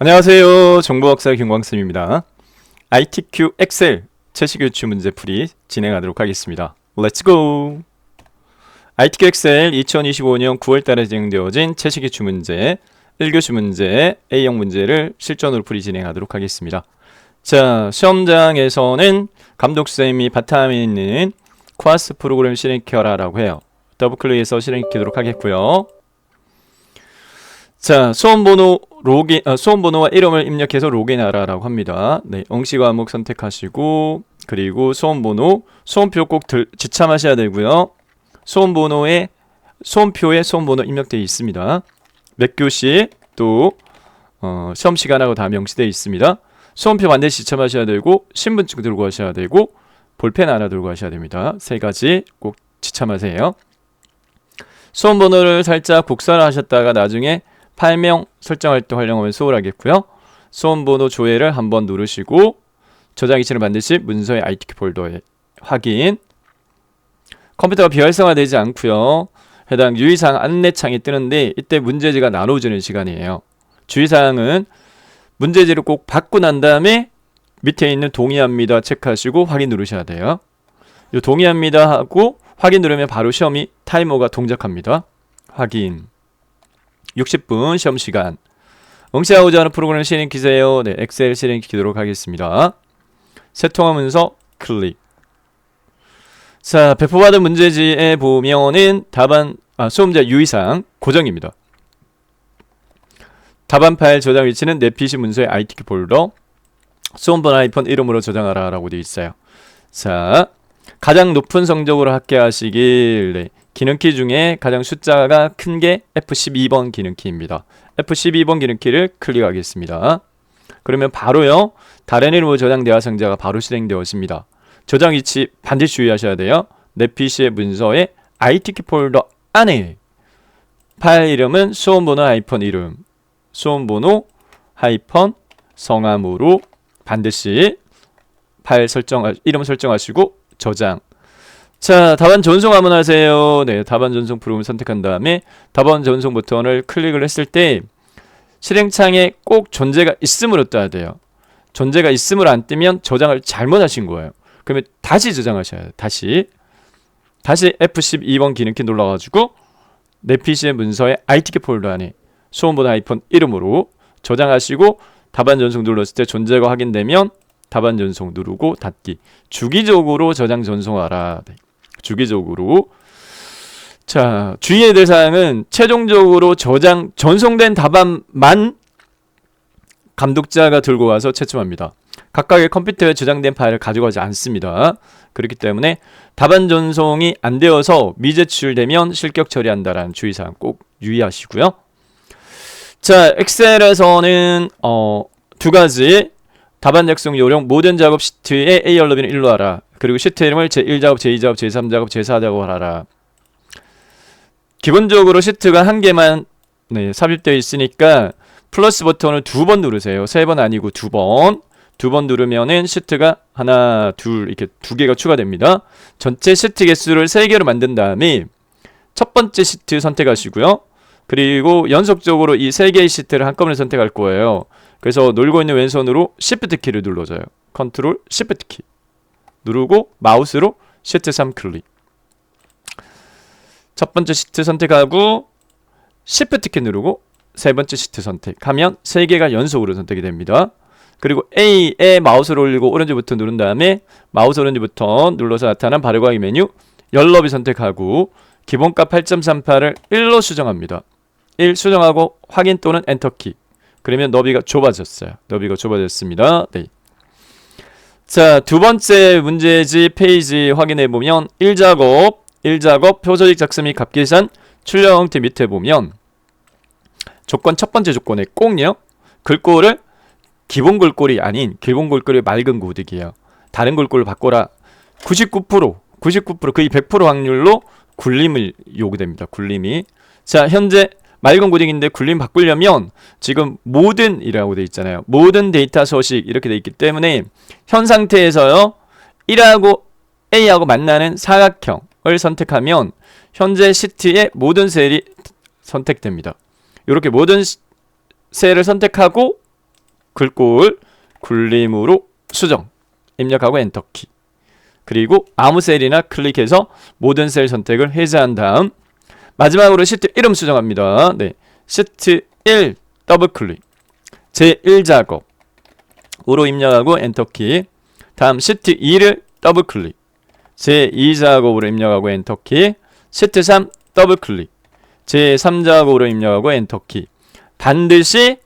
안녕하세요. 정보학사 김광쌤입니다. ITQ 엑셀 채식유추 문제풀이 진행하도록 하겠습니다. Let's go! ITQ 엑셀 2025년 9월달에 진행되어진 채식유추 문제 1교시 문제 A형 문제를 실전으로 풀이 진행하도록 하겠습니다. 자, 시험장에서는 감독쌤이 바탕에 있는 코아스 프로그램 실행시켜라라고 해요. 더블클릭해서 실행시키도록 하겠고요. 자, 수험번호와 이름을 입력해서 로그인하라라고 합니다. 네, 응시 과목 선택하시고, 그리고 수험번호, 수험표 꼭 지참하셔야 되고요. 수험표에 수험번호 입력되어 있습니다. 몇 교시, 또 시험 시간하고 다 명시되어 있습니다. 수험표 반드시 지참하셔야 되고, 신분증 들고 가셔야 되고, 볼펜 하나 들고 가셔야 됩니다. 세 가지 꼭 지참하세요. 수험번호를 살짝 국산화하셨다가 나중에 파일명 설정할 때 활용하면 수월하겠고요. 수험번호 조회를 한번 누르시고 저장 위치를 반드시 문서의 ITQ 폴더에 확인. 컴퓨터가 비활성화되지 않고요. 해당 유의사항 안내창이 뜨는데 이때 문제지가 나눠주는 시간이에요. 주의사항은 문제지를 꼭 받고 난 다음에 밑에 있는 동의합니다 체크하시고 확인 누르셔야 돼요. 이 동의합니다 하고 확인 누르면 바로 시험이 타이머가 동작합니다. 확인. 60분 시험시간. 응시하고자 하는 프로그램 실행키세요. 네, 엑셀 실행키도록 하겠습니다. 새 통화 문서 클릭. 자, 배포받은 문제지에 보면은 수험자 유의사항 고정입니다. 답안 파일 저장 위치는 내 PC 문서의 ITQ 폴더. 수험번호 이름으로 저장하라 라고 되어 있어요. 자, 가장 높은 성적으로 합격하시길. 네. 기능키 중에 가장 숫자가 큰 게 F12번 기능키입니다. F12번 기능키를 클릭하겠습니다. 그러면 바로요. 다른 이름으로 저장 대화상자가 바로 실행되었습니다. 저장 위치 반드시 주의하셔야 돼요. 내 PC의 문서에 ITQ 폴더 안에 파일 이름은 수험번호 이름 수험번호 성함으로 반드시 파일 이름 설정하시고 저장. 자, 답안 전송 한번 하세요. 네, 답안 전송 프로그램을 선택한 다음에 답안 전송 버튼을 클릭을 했을 때 실행창에 꼭 존재가 있음으로 떠야 돼요. 존재가 있음으로 안 뜨면 저장을 잘못하신 거예요. 그러면 다시 저장하셔야 돼요. 다시 F12번 기능키 눌러가지고 내 PC의 문서에 ITQ 폴더 안에 수험번호 이름으로 저장하시고 답안 전송 눌렀을 때 존재가 확인되면 답안 전송 누르고 닫기. 주기적으로 저장 전송하라. 네. 주기적으로. 자, 주의해야 될 사항은 최종적으로 전송된 답안만 감독자가 들고 와서 채점합니다. 각각의 컴퓨터에 저장된 파일을 가져가지 않습니다. 그렇기 때문에 답안 전송이 안 되어서 미제출되면 실격 처리한다라는 주의사항 꼭 유의하시고요. 자, 엑셀에서는 두 가지 답안 작성 요령 모든 작업 시트에 A 연럽이는 1로 하라. 그리고 시트 이름을 제1작업, 제2작업, 제3작업, 제4작업 하라. 기본적으로 시트가 한 개만 삽입되어 있으니까 플러스 버튼을 2번 누르세요. 3번 아니고 2번. 2번 누르면은 시트가 하나, 둘 이렇게 2개가 추가됩니다. 전체 시트 개수를 3개로 만든 다음에 첫 번째 시트 선택하시고요. 그리고 연속적으로 이 3개의 시트를 한꺼번에 선택할 거예요. 그래서 놀고 있는 왼손으로 Shift 키를 눌러줘요. 컨트롤 Shift 키 누르고 마우스로 Shift 3 클릭. 첫 번째 시트 선택하고 Shift 키 누르고 세 번째 시트 선택하면 3개가 연속으로 선택이 됩니다. 그리고 A에 마우스를 올리고 오렌지 버튼 누른 다음에 마우스 오렌지 버튼 눌러서 나타난 발효광이 메뉴 연럽이 선택하고 기본값 8.38을 1로 수정합니다. 1 수정하고 확인 또는 엔터키. 그러면 너비가 좁아졌어요. 너비가 좁아졌습니다. 네. 자, 두 번째 문제지 페이지 확인해보면 1작업 표저직 작성 및 값계산 출력 형태 밑에 보면 조건 첫 번째 조건에 꼭요. 글꼴을 기본 글꼴이 아닌 기본 글꼴이 맑은 고딕이에요. 다른 글꼴을 바꿔라. 99% 거의 100% 확률로 굴림을 요구됩니다. 굴림이. 자, 현재 맑은 고딕인데 굴림 바꾸려면 지금 모든이라고 되어 있잖아요. 모든 데이터 소식 이렇게 되어 있기 때문에 현 상태에서요. 1하고 A하고 만나는 사각형을 선택하면 현재 시트의 모든 셀이 선택됩니다. 이렇게 모든 셀을 선택하고 글꼴 굴림으로 수정 입력하고 엔터키. 그리고 아무 셀이나 클릭해서 모든 셀 선택을 해제한 다음 마지막으로 시트 이름 수정합니다. 네, 시트 1 더블 클릭 제1작업으로 입력하고 엔터키. 다음 시트 2를 더블 클릭 제2작업으로 입력하고 엔터키. 시트 3 더블 클릭 제3작업으로 입력하고 엔터키. 반드시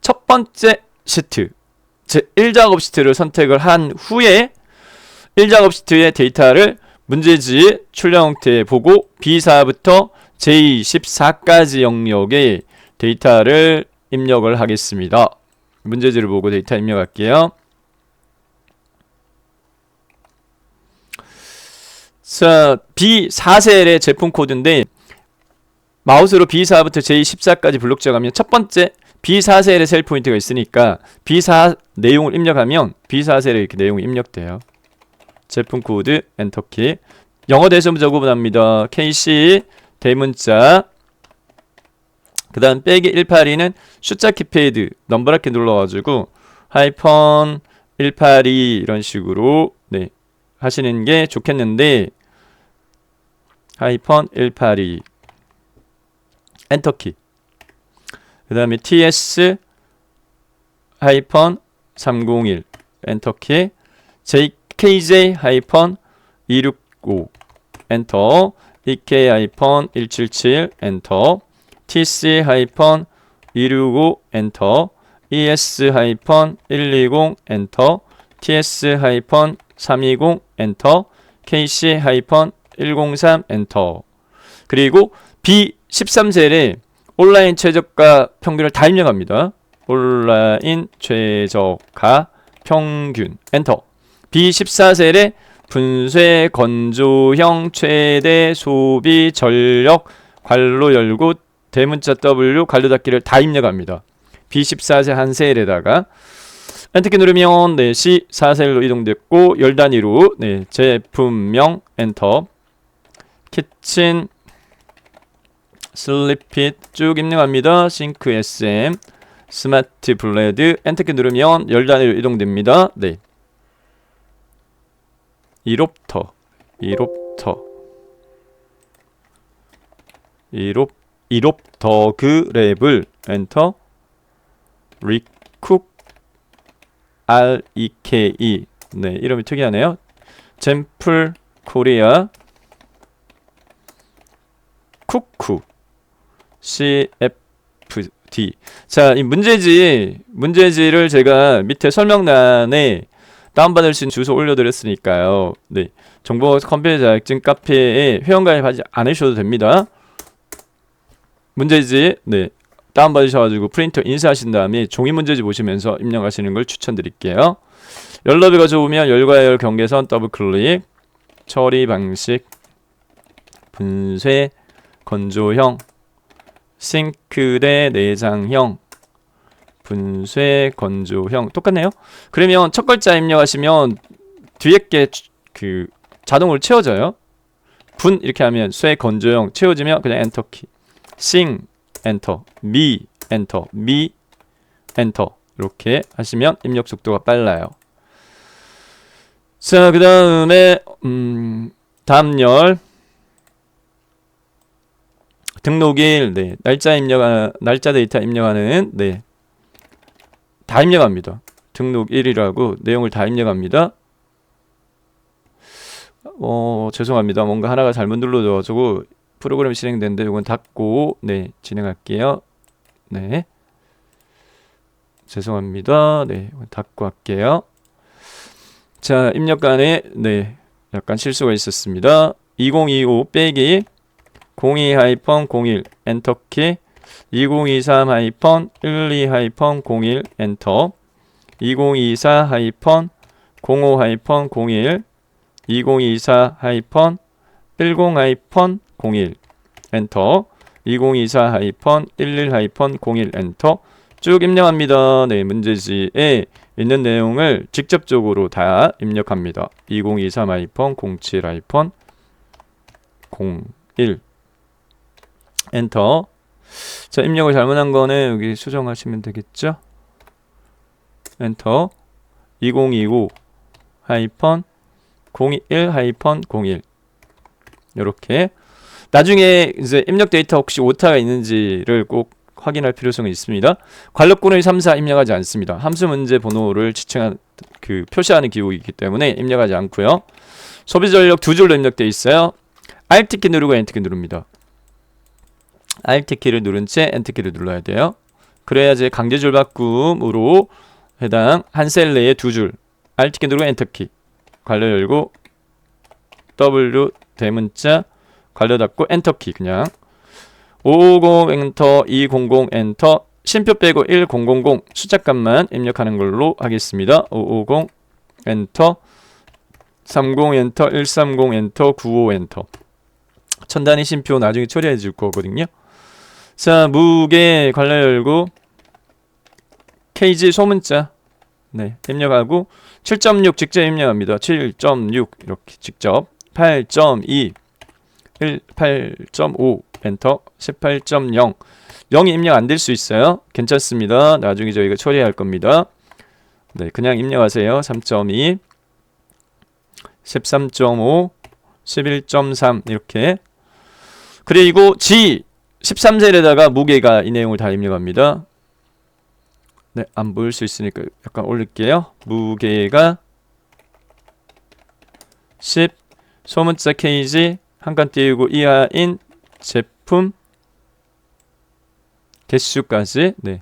첫 번째 시트 제1작업 시트를 선택을 한 후에 1작업 시트의 데이터를 문제지 출력 형태에 보고 B4부터 J14까지 영역의 데이터를 입력을 하겠습니다. 문제지를 보고 데이터 입력할게요. 자, B4셀의 제품 코드인데 마우스로 B4부터 J14까지 블록 지어가면 첫 번째 B4셀의 셀 포인트가 있으니까 B4 내용을 입력하면 B4셀에 이렇게 내용이 입력돼요. 제품 코드 엔터키. 영어 대소문자 구분합니다. KC 대문자. 그 다음 빼기 182는 숫자 키패드 넘버라키 눌러가지고 하이펀 182 이런 식으로 네 하시는 게 좋겠는데 하이펀 182 엔터키. 그 다음에 TS 하이펀 301 엔터키. KJ 하이펀 265 엔터. EK 하이펀 177 엔터. TC 하이펀 265 엔터. ES 하이펀 120 엔터. TS 하이펀 320 엔터. KC 하이펀 103 엔터. 그리고 B13셀에 온라인 최저가 평균을 다 입력합니다. 온라인 최저가 평균 엔터. B14셀에 분쇄 건조형 최대 소비 전력 괄호 열고 대문자 W 괄호 닫기를 다 입력합니다. B14셀 한 셀에다가 엔터키 누르면 네, C4셀로 이동됐고 열 단위로 네, 제품명 엔터. 키친 슬리핏 쭉 입력합니다. 싱크 SM 스마트 블레드 엔터키 누르면 열 단위로 이동됩니다. 네. 이롭터 그랩을 엔터. 리쿡 REKE 네 이름이 특이하네요. 젠플 코리아 쿠쿠 CFD. 자, 이 문제지를 제가 밑에 설명란에 다운받을 수 있는 주소 올려드렸으니까요. 네, 정보 컴퓨터 자격증 카페에 회원가입하지 않으셔도 됩니다. 문제지 네 다운받으셔가지고 프린터 인쇄하신 다음에 종이 문제지 보시면서 입력하시는 걸 추천드릴게요. 열너비가 좋으면 열과 열 경계선 더블 클릭. 처리 방식 분쇄 건조형 싱크대 내장형 분쇄 건조형 똑같네요. 그러면 첫 글자 입력하시면 뒤에 게 그 자동으로 채워져요. 분 이렇게 하면 쇠 건조형 채워지면 그냥 엔터키. 싱 엔터, 미 엔터, 미 엔터 이렇게 하시면 입력 속도가 빨라요. 자, 그 다음에 다음 열 등록일 네 날짜 데이터 입력하는 네 다 입력합니다. 등록일이라고 내용을 다 입력합니다. 죄송합니다. 뭔가 하나가 잘못 눌러져가지고 프로그램 실행되는데 이건 닫고 네 진행할게요. 네 죄송합니다. 네 닫고 할게요. 자, 입력간에 네 약간 실수가 있었습니다. 2025 빼기 02-01 엔터키. 2023-12-01 엔터. 2024-05-01 2024-10-01 엔터. 2024-11-01 엔터. 쭉 입력합니다. 네, 문제지에 있는 내용을 직접적으로 다 입력합니다. 2023-07-01 엔터. 자, 입력을 잘못한 거는 여기 수정하시면 되겠죠? 엔터 2025 하이펀 021 하이펀 01 이렇게 나중에 이제 입력 데이터 혹시 오타가 있는지를 꼭 확인할 필요성이 있습니다. 관록번호의 3, 4 입력하지 않습니다. 함수 문제 번호를 지칭한 표시하는 기호이기 때문에 입력하지 않고요. 소비 전력 두 줄로 입력되어 있어요. Alt 키 누르고 Enter 키 누릅니다. Alt 키를 누른 채 Enter 키를 눌러야 돼요. 그래야지 강제줄 바꿈으로 해당 한 셀 내에 두 줄. Alt 키 누르고 Enter 키. 괄호 열고 W 대문자 괄호 닫고 엔터 키 그냥 550 엔터 200 엔터 쉼표 빼고 1000 숫자값만 입력하는 걸로 하겠습니다. 550 엔터 30 엔터 130 엔터 95 엔터 천단위 쉼표 나중에 처리해 줄 거거든요. 자, 무게 괄호 열고 KG 소문자 네, 입력하고 7.6 직접 입력합니다. 7.6 이렇게 직접 8.2 8.5 엔터 18.0 0이 입력 안 될 수 있어요. 괜찮습니다. 나중에 저희가 처리할 겁니다. 네, 그냥 입력하세요. 3.2 13.5 11.3 이렇게 그리고 G 13셀에다가 무게가 이 내용을 다 입력합니다. 네, 안 보일 수 있으니까 약간 올릴게요. 무게가 10 소문자 KG 한 칸 띄우고 이하인 제품 개수까지 네.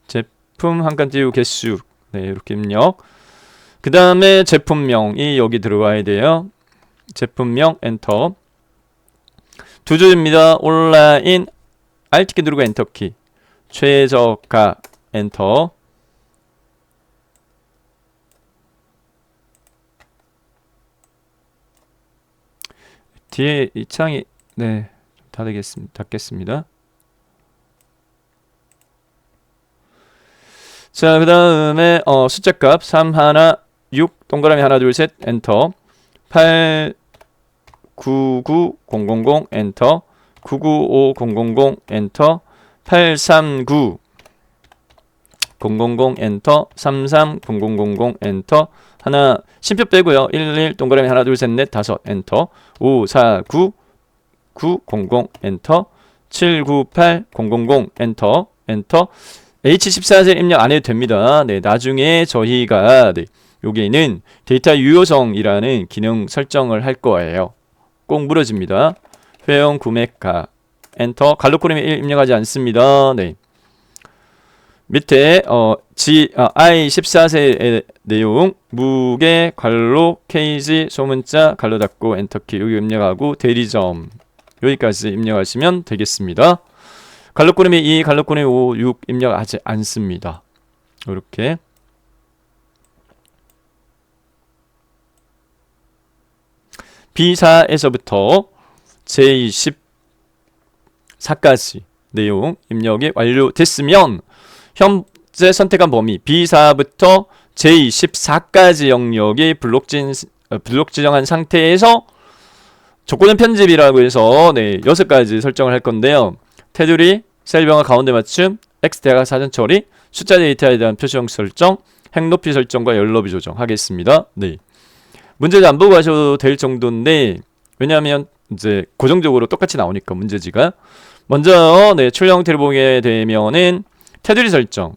제품 한 칸 띄우고 개수 네, 이렇게 입력. 그 다음에 제품명이 여기 들어와야 돼요. 제품명 엔터 두 줄입니다. 온라인 Alt 키 누르고 엔터 키 최저가 엔터 뒤에 이 창이 네 닫겠습니다. 자, 그 다음에 숫자값 3 1 6 동그라미 하나 둘 셋 엔터 8 9 9 000 엔터 9 9 5 000 엔터 839 000 엔터 33 0000 엔터 하나 쉼표 빼고요. 11 동그라미 하나 둘 셋 넷 다섯 엔터 5 4 9 900 엔터 798 000 엔터 엔터 H14셀 입력 안 해도 됩니다. 네, 나중에 저희가 네, 여기에는 데이터 유효성이라는 기능 설정을 할 거예요. 꼭 물어집니다. 회원 구매가 엔터 갈로코림에 1 입력하지 않습니다. 네. 밑에 I14셀의 내용 무게 관로 KG 소문자 관로 닫고 엔터키 여기 입력하고 대리점 여기까지 입력하시면 되겠습니다. 갈로코림이 2, 갈로코림이 5, 6 입력하지 않습니다. 이렇게 B4에서부터 J14까지 내용 입력이 완료됐으면 현재 선택한 범위 B4부터 J14까지 영역이 블록 지정한 상태에서 조건은 편집이라고 해서 네, 6가지 설정을 할 건데요. 테두리, 셀병과 가운데 맞춤, X 대각 사전 처리, 숫자 데이터에 대한 표시형 설정, 행 높이 설정과 열 너비 조정하겠습니다. 네. 문제를 안 보고 하셔도 될 정도인데 왜냐하면 이제 고정적으로 똑같이 나오니까 문제지가 먼저 네, 출력 형태를 보게 되면은 테두리 설정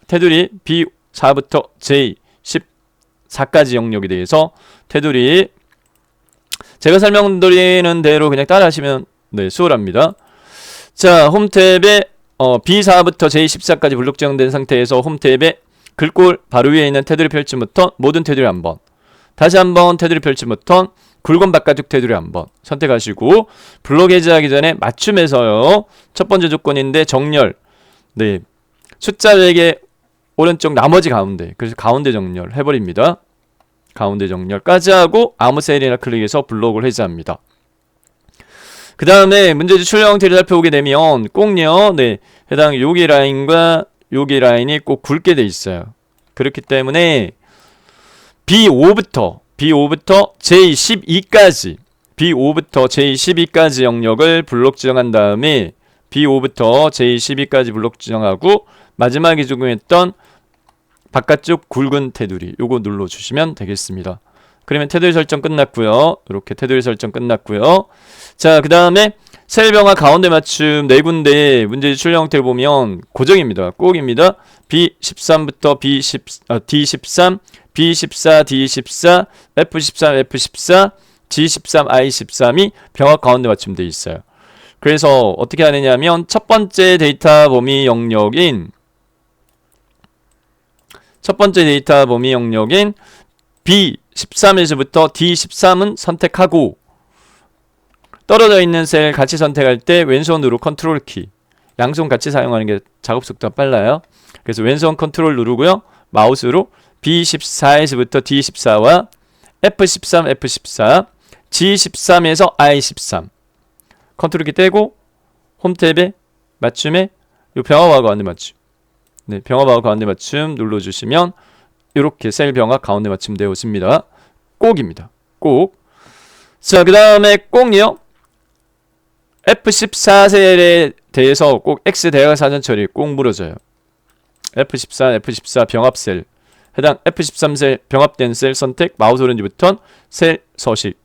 테두리 B4부터 J14까지 영역에 대해서 테두리 제가 설명드리는 대로 그냥 따라 하시면 네, 수월합니다. 자, 홈탭에 B4부터 J14까지 블록 지정된 상태에서 홈탭에 글꼴 바로 위에 있는 테두리 펼침 버튼 모든 테두리 한번 다시 한번 테두리 펼침 버튼 굵은 바깥쪽 테두리 한번 선택하시고 블록 해제하기 전에 맞춤에서요. 첫 번째 조건인데 정렬 네 숫자 4개 오른쪽 나머지 가운데 그래서 가운데 정렬 해버립니다. 가운데 정렬까지 하고 아무 셀이나 클릭해서 블록을 해제합니다. 그 다음에 문제집 출력 형태를 살펴보게 되면 꼭요 네 해당 여기 라인과 여기 라인이 꼭 굵게 돼 있어요. 그렇기 때문에 B5부터 J12까지 B5부터 J12까지 영역을 블록 지정한 다음에 B5부터 J12까지 블록 지정하고 마지막에 적용했던 바깥쪽 굵은 테두리 요거 눌러주시면 되겠습니다. 그러면 테두리 설정 끝났고요. 이렇게 테두리 설정 끝났고요. 자, 그 다음에 셀 병화 가운데 맞춤 네 군데 문제집 출력 형태를 보면 고정입니다. 꼭입니다. B13부터 D13, B14, D14, F13, F14, G13, I13이 병화 가운데 맞춤되어 있어요. 그래서 어떻게 하느냐면 첫 번째 데이터 범위 영역인 B13에서부터 D13은 선택하고 떨어져 있는 셀 같이 선택할 때 왼손으로 컨트롤 키, 양손 같이 사용하는 게 작업 속도가 빨라요. 그래서 왼손 컨트롤 누르고요. 마우스로 B14에서부터 D14와 F13, F14, G13에서 I13 컨트롤 키 떼고 홈탭에 맞춤에 요 병합하고 가운데 맞춤, 네, 병합하고 가운데 맞춤 눌러주시면 이렇게 셀 병합 가운데 맞춤 되어 있습니다. 꼭입니다. 꼭. 자, 그 다음에 꼭이요. F14 셀에 대해서 꼭 X 대각 사전 처리 꼭 물어줘요. F14 병합 셀 해당 F13 셀 병합된 셀 선택 마우스 오른쪽 버튼 셀 서식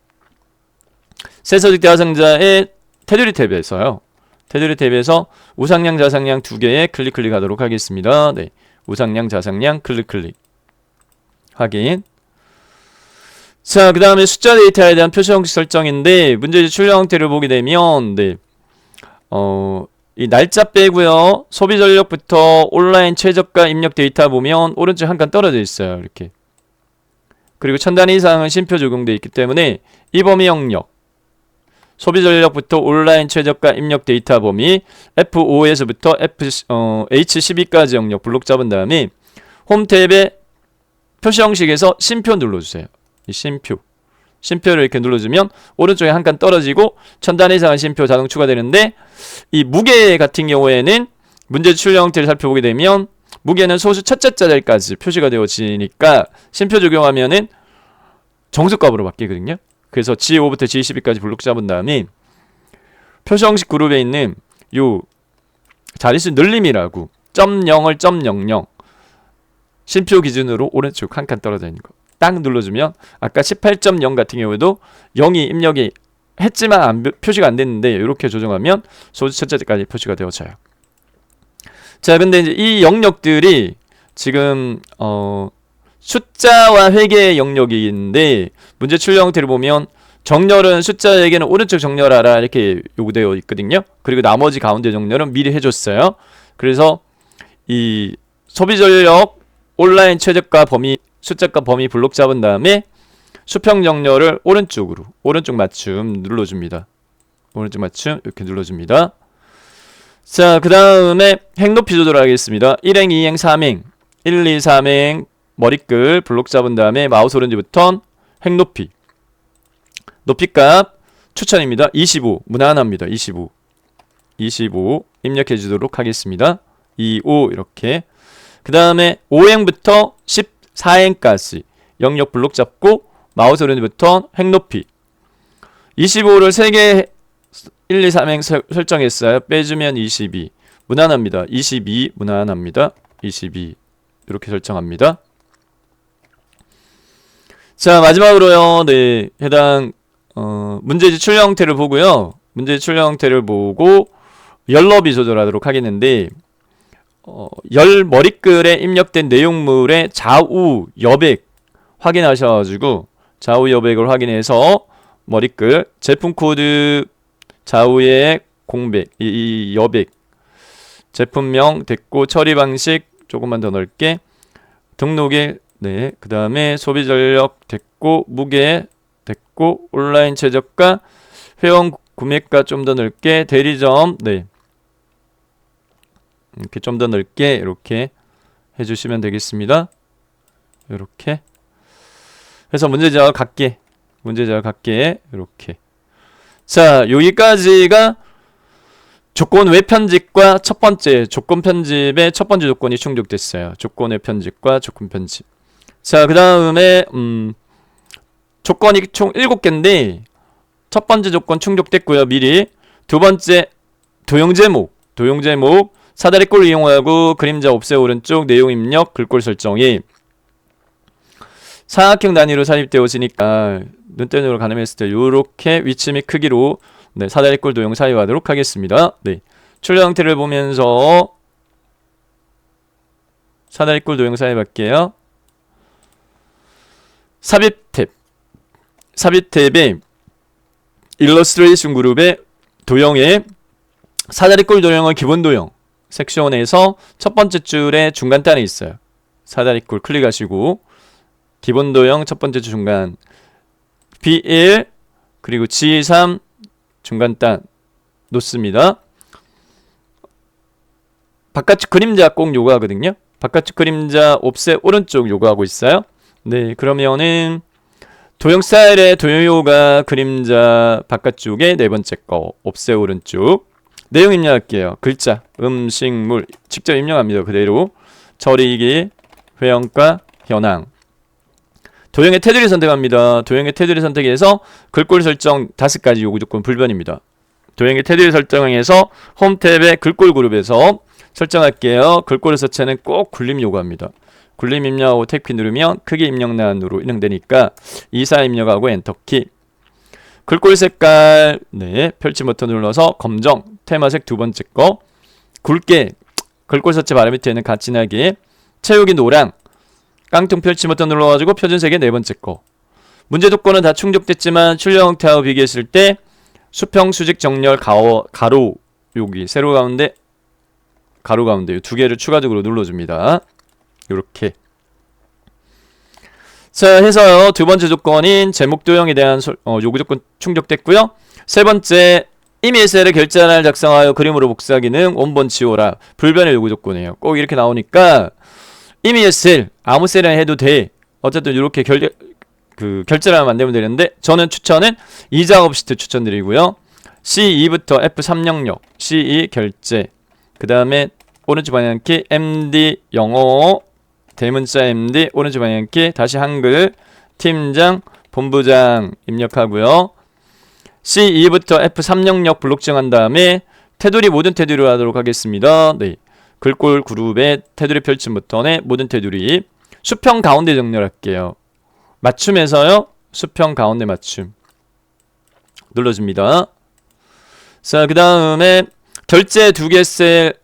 대화상자의 테두리 탭에서요. 테두리 탭에서 우상향 좌상향 두 개에 클릭하도록 하겠습니다. 네, 우상향 좌상향 클릭 확인. 자, 그 다음에 숫자 데이터에 대한 표시 형식 설정인데 문제집 출력 형태를 보게 되면 네, 이 날짜 빼고요. 소비 전력부터 온라인 최저가 입력 데이터 보면 오른쪽 한 칸 떨어져 있어요. 이렇게. 그리고 1000단위 이상은 심표 적용되어 있기 때문에 이 범위 영역 소비 전력부터 온라인 최저가 입력 데이터 범위 F5에서부터 H12까지 영역 블록 잡은 다음에 홈 탭에 표시 형식에서 심표 눌러주세요. 이 심표를 이렇게 눌러주면 오른쪽에 한 칸 떨어지고 1000단위 이상의 심표 자동 추가되는데 이 무게 같은 경우에는 문제 출력 형태를 살펴보게 되면 무게는 소수 첫째 자리까지 표시가 되어지니까 심표 적용하면은 정수값으로 바뀌거든요. 그래서 G5부터 G12까지 블록 잡은 다음에 표시 형식 그룹에 있는 요 자릿수 늘림이라고 .0을 .00 심표 기준으로 오른쪽 한 칸 떨어져 있는 거 딱 눌러주면 아까 18.0 같은 경우에도 0이 입력이 했지만 표시가 안 됐는데 이렇게 조정하면 소수 첫째까지 표시가 되어져요. 자, 근데 이제 이 영역들이 지금 숫자와 회계의 영역인데 문제 출력 형태를 보면 정렬은 숫자에게는 오른쪽 정렬하라 이렇게 요구되어 있거든요. 그리고 나머지 가운데 정렬은 미리 해줬어요. 그래서 이 소비 전력 온라인 최저가 범위 숫자값 범위 블록 잡은 다음에 수평 정렬을 오른쪽 맞춤 눌러줍니다. 오른쪽 맞춤 이렇게 눌러줍니다. 자, 그 다음에 행 높이 조절하겠습니다. 1행, 2행, 3행 1, 2, 3행 머리끝 블록 잡은 다음에 마우스 오른쪽 버튼 행 높이 높이값 추천입니다. 25 무난합니다. 25 입력해 주도록 하겠습니다. 25 이렇게. 그 다음에 5행부터 14행까지 영역 블록 잡고 마우스 오른쪽 버튼 행 높이 25를 3개 1, 2, 3행 설정했어요. 빼주면 22 무난합니다. 22 무난합니다. 22 이렇게 설정합니다. 자, 마지막으로요. 네, 해당 문제집 출력 형태를 보고요. 문제집 출력 형태를 보고 열 너비 조절하도록 하겠는데 열 머리글에 입력된 내용물의 좌우 여백 확인하셔가지고 좌우 여백을 확인해서 머리글 제품 코드 좌우의 공백 이 여백 제품명 됐고 처리 방식 조금만 더 넓게 등록에 네, 그 다음에 소비 전력 됐고 무게 됐고 온라인 최저가 회원 구매가 좀 더 넓게 대리점 네 이렇게 좀 더 넓게 이렇게 해주시면 되겠습니다. 이렇게 해서 문제지와 같게 이렇게. 자, 여기까지가 조건 외 편집과 첫 번째 조건 편집의 첫 번째 조건이 충족됐어요. 조건 외 편집과 조건 편집. 자, 그 다음에 조건이 총 7개인데 첫 번째 조건 충족됐고요. 미리 두 번째 도형 제목 사다리꼴을 이용하고 그림자 옵셋 오른쪽 내용 입력 글꼴 설정이 사각형 단위로 삽입되어지니까 눈대중으로 가늠했을 때 이렇게 위치 및 크기로 네, 사다리꼴 도형 사용하도록 하겠습니다. 네, 출력 형태를 보면서 사다리꼴 도형 사용할게요. 삽입 탭, 삽입 탭에 일러스트레이션 그룹의 도형에 사다리꼴 도형은 기본 도형 섹션에서 첫 번째 줄에 중간 단에 있어요. 사다리꼴 클릭하시고 기본 도형 첫 번째 줄 중간 B1 그리고 G3 중간 단 놓습니다. 바깥쪽 그림자 꼭 요구하거든요. 바깥쪽 그림자 옵셋 오른쪽 요구하고 있어요. 네, 그러면은 도형 스타일의 도요가 그림자 바깥쪽에 네 번째 거 옵셋 오른쪽 내용 입력할게요. 글자, 음식물 직접 입력합니다. 그대로 처리기, 회원가, 현황 도형의 테두리 선택합니다. 도형의 테두리 선택해서 글꼴 설정 5가지 요구 조건 불변입니다. 도형의 테두리 설정에서 홈 탭의 글꼴 그룹에서 설정할게요. 글꼴의 서체는 꼭 굴림 요구합니다. 굴림 입력하고 탭키 누르면 크기 입력란으로 입력되니까 24 입력하고 엔터키. 글꼴 색깔 네 펼침 버튼 눌러서 검정 테마색 두 번째 거 굵게 글꼴 서체 바로 밑에는 가진하게 채우기 노랑 깡통 펼침 버튼 눌러가지고 표준색의 네 번째 거. 문제 조건은 다 충족됐지만 출력 형태하고 비교했을 때 수평 수직 정렬 가로 여기 세로 가운데 가로 가운데 두 개를 추가적으로 눌러줍니다. 요렇게. 자 해서요 두 번째 조건인 제목 도형에 대한 요구 조건 충족됐고요. 세 번째 이미 셀에 결제란을 작성하여 그림으로 복사 기능 원본 지워라 불변의 요구 조건이에요. 꼭 이렇게 나오니까 이미 셀 아무 셀이나 해도 돼. 어쨌든 이렇게 결제란을 만들면 되는데 저는 추천은 이 작업 시트 추천드리고요. C2부터 F300 C2 결제 그 다음에 오른쪽 방향키 MD 영어 대문자 MD 오른쪽 방향키 다시 한글 팀장 본부장 입력하고요. C2부터 F300 블록 정한 다음에 테두리 모든 테두리로 하도록 하겠습니다. 네, 글꼴 그룹의 테두리 펼침 버튼에 모든 테두리 수평 가운데 정렬할게요. 맞춤에서요 수평 가운데 맞춤 눌러줍니다. 자 그 다음에 결제 두 개의 셀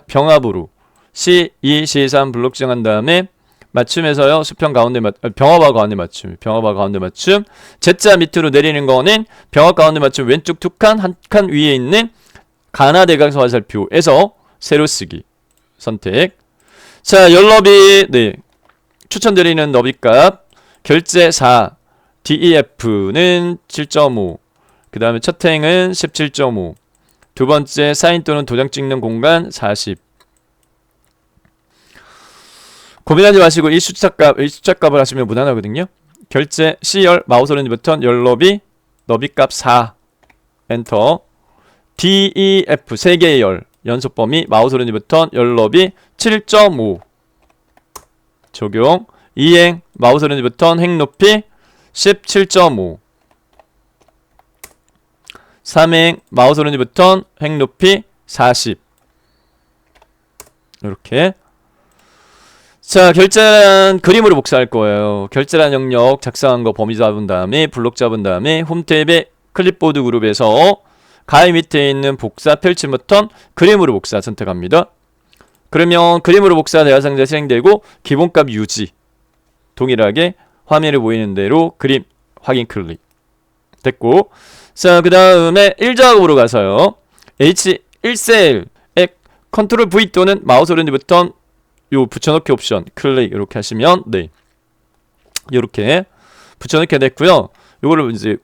병합으로 C2, C3 블록 정한 다음에 맞춤에서요 수평 가운데 병합하고 가운데 맞춤 병합하고 가운데 맞춤 Z자 밑으로 내리는 거는 병합 가운데 맞춤 왼쪽 두 칸 한 칸 위에 있는 가나 대각선 화살표에서 세로 쓰기 선택. 자 열너비 네 추천드리는 너비값 결제 4 DEF는 7.5 그 다음에 첫 행은 17.5 두 번째 사인 또는 도장 찍는 공간 40 고민하지 마시고 이 숫자값을 하시면 무난하거든요. 결제 C열 마우스 오른쪽 버튼 열너비 너비값 4 엔터 DEF 3개의 열 연속 범위 마우스 오른쪽 버튼 열너비 7.5 적용 이행 마우스 오른쪽 버튼 행 높이 17.5 3행 마우스 오른쪽 버튼 행 높이 40 이렇게. 자 결제란 그림으로 복사할 거예요. 결제란 영역 작성한 거 범위 잡은 다음에 블록 잡은 다음에 홈 탭의 클립보드 그룹에서 가위 밑에 있는 복사 펼침 버튼 그림으로 복사 선택합니다. 그러면 그림으로 복사 대화상자 실행되고 기본값 유지 동일하게 화면에 보이는 대로 그림 확인 클릭 됐고. 자 그 다음에 1작업으로 가서요 H1셀에 컨트롤 V 또는 마우스 오른쪽 버튼 요 붙여넣기 옵션 클릭 이렇게 하시면 네 이렇게 붙여넣게 됐고요. 요거를 이제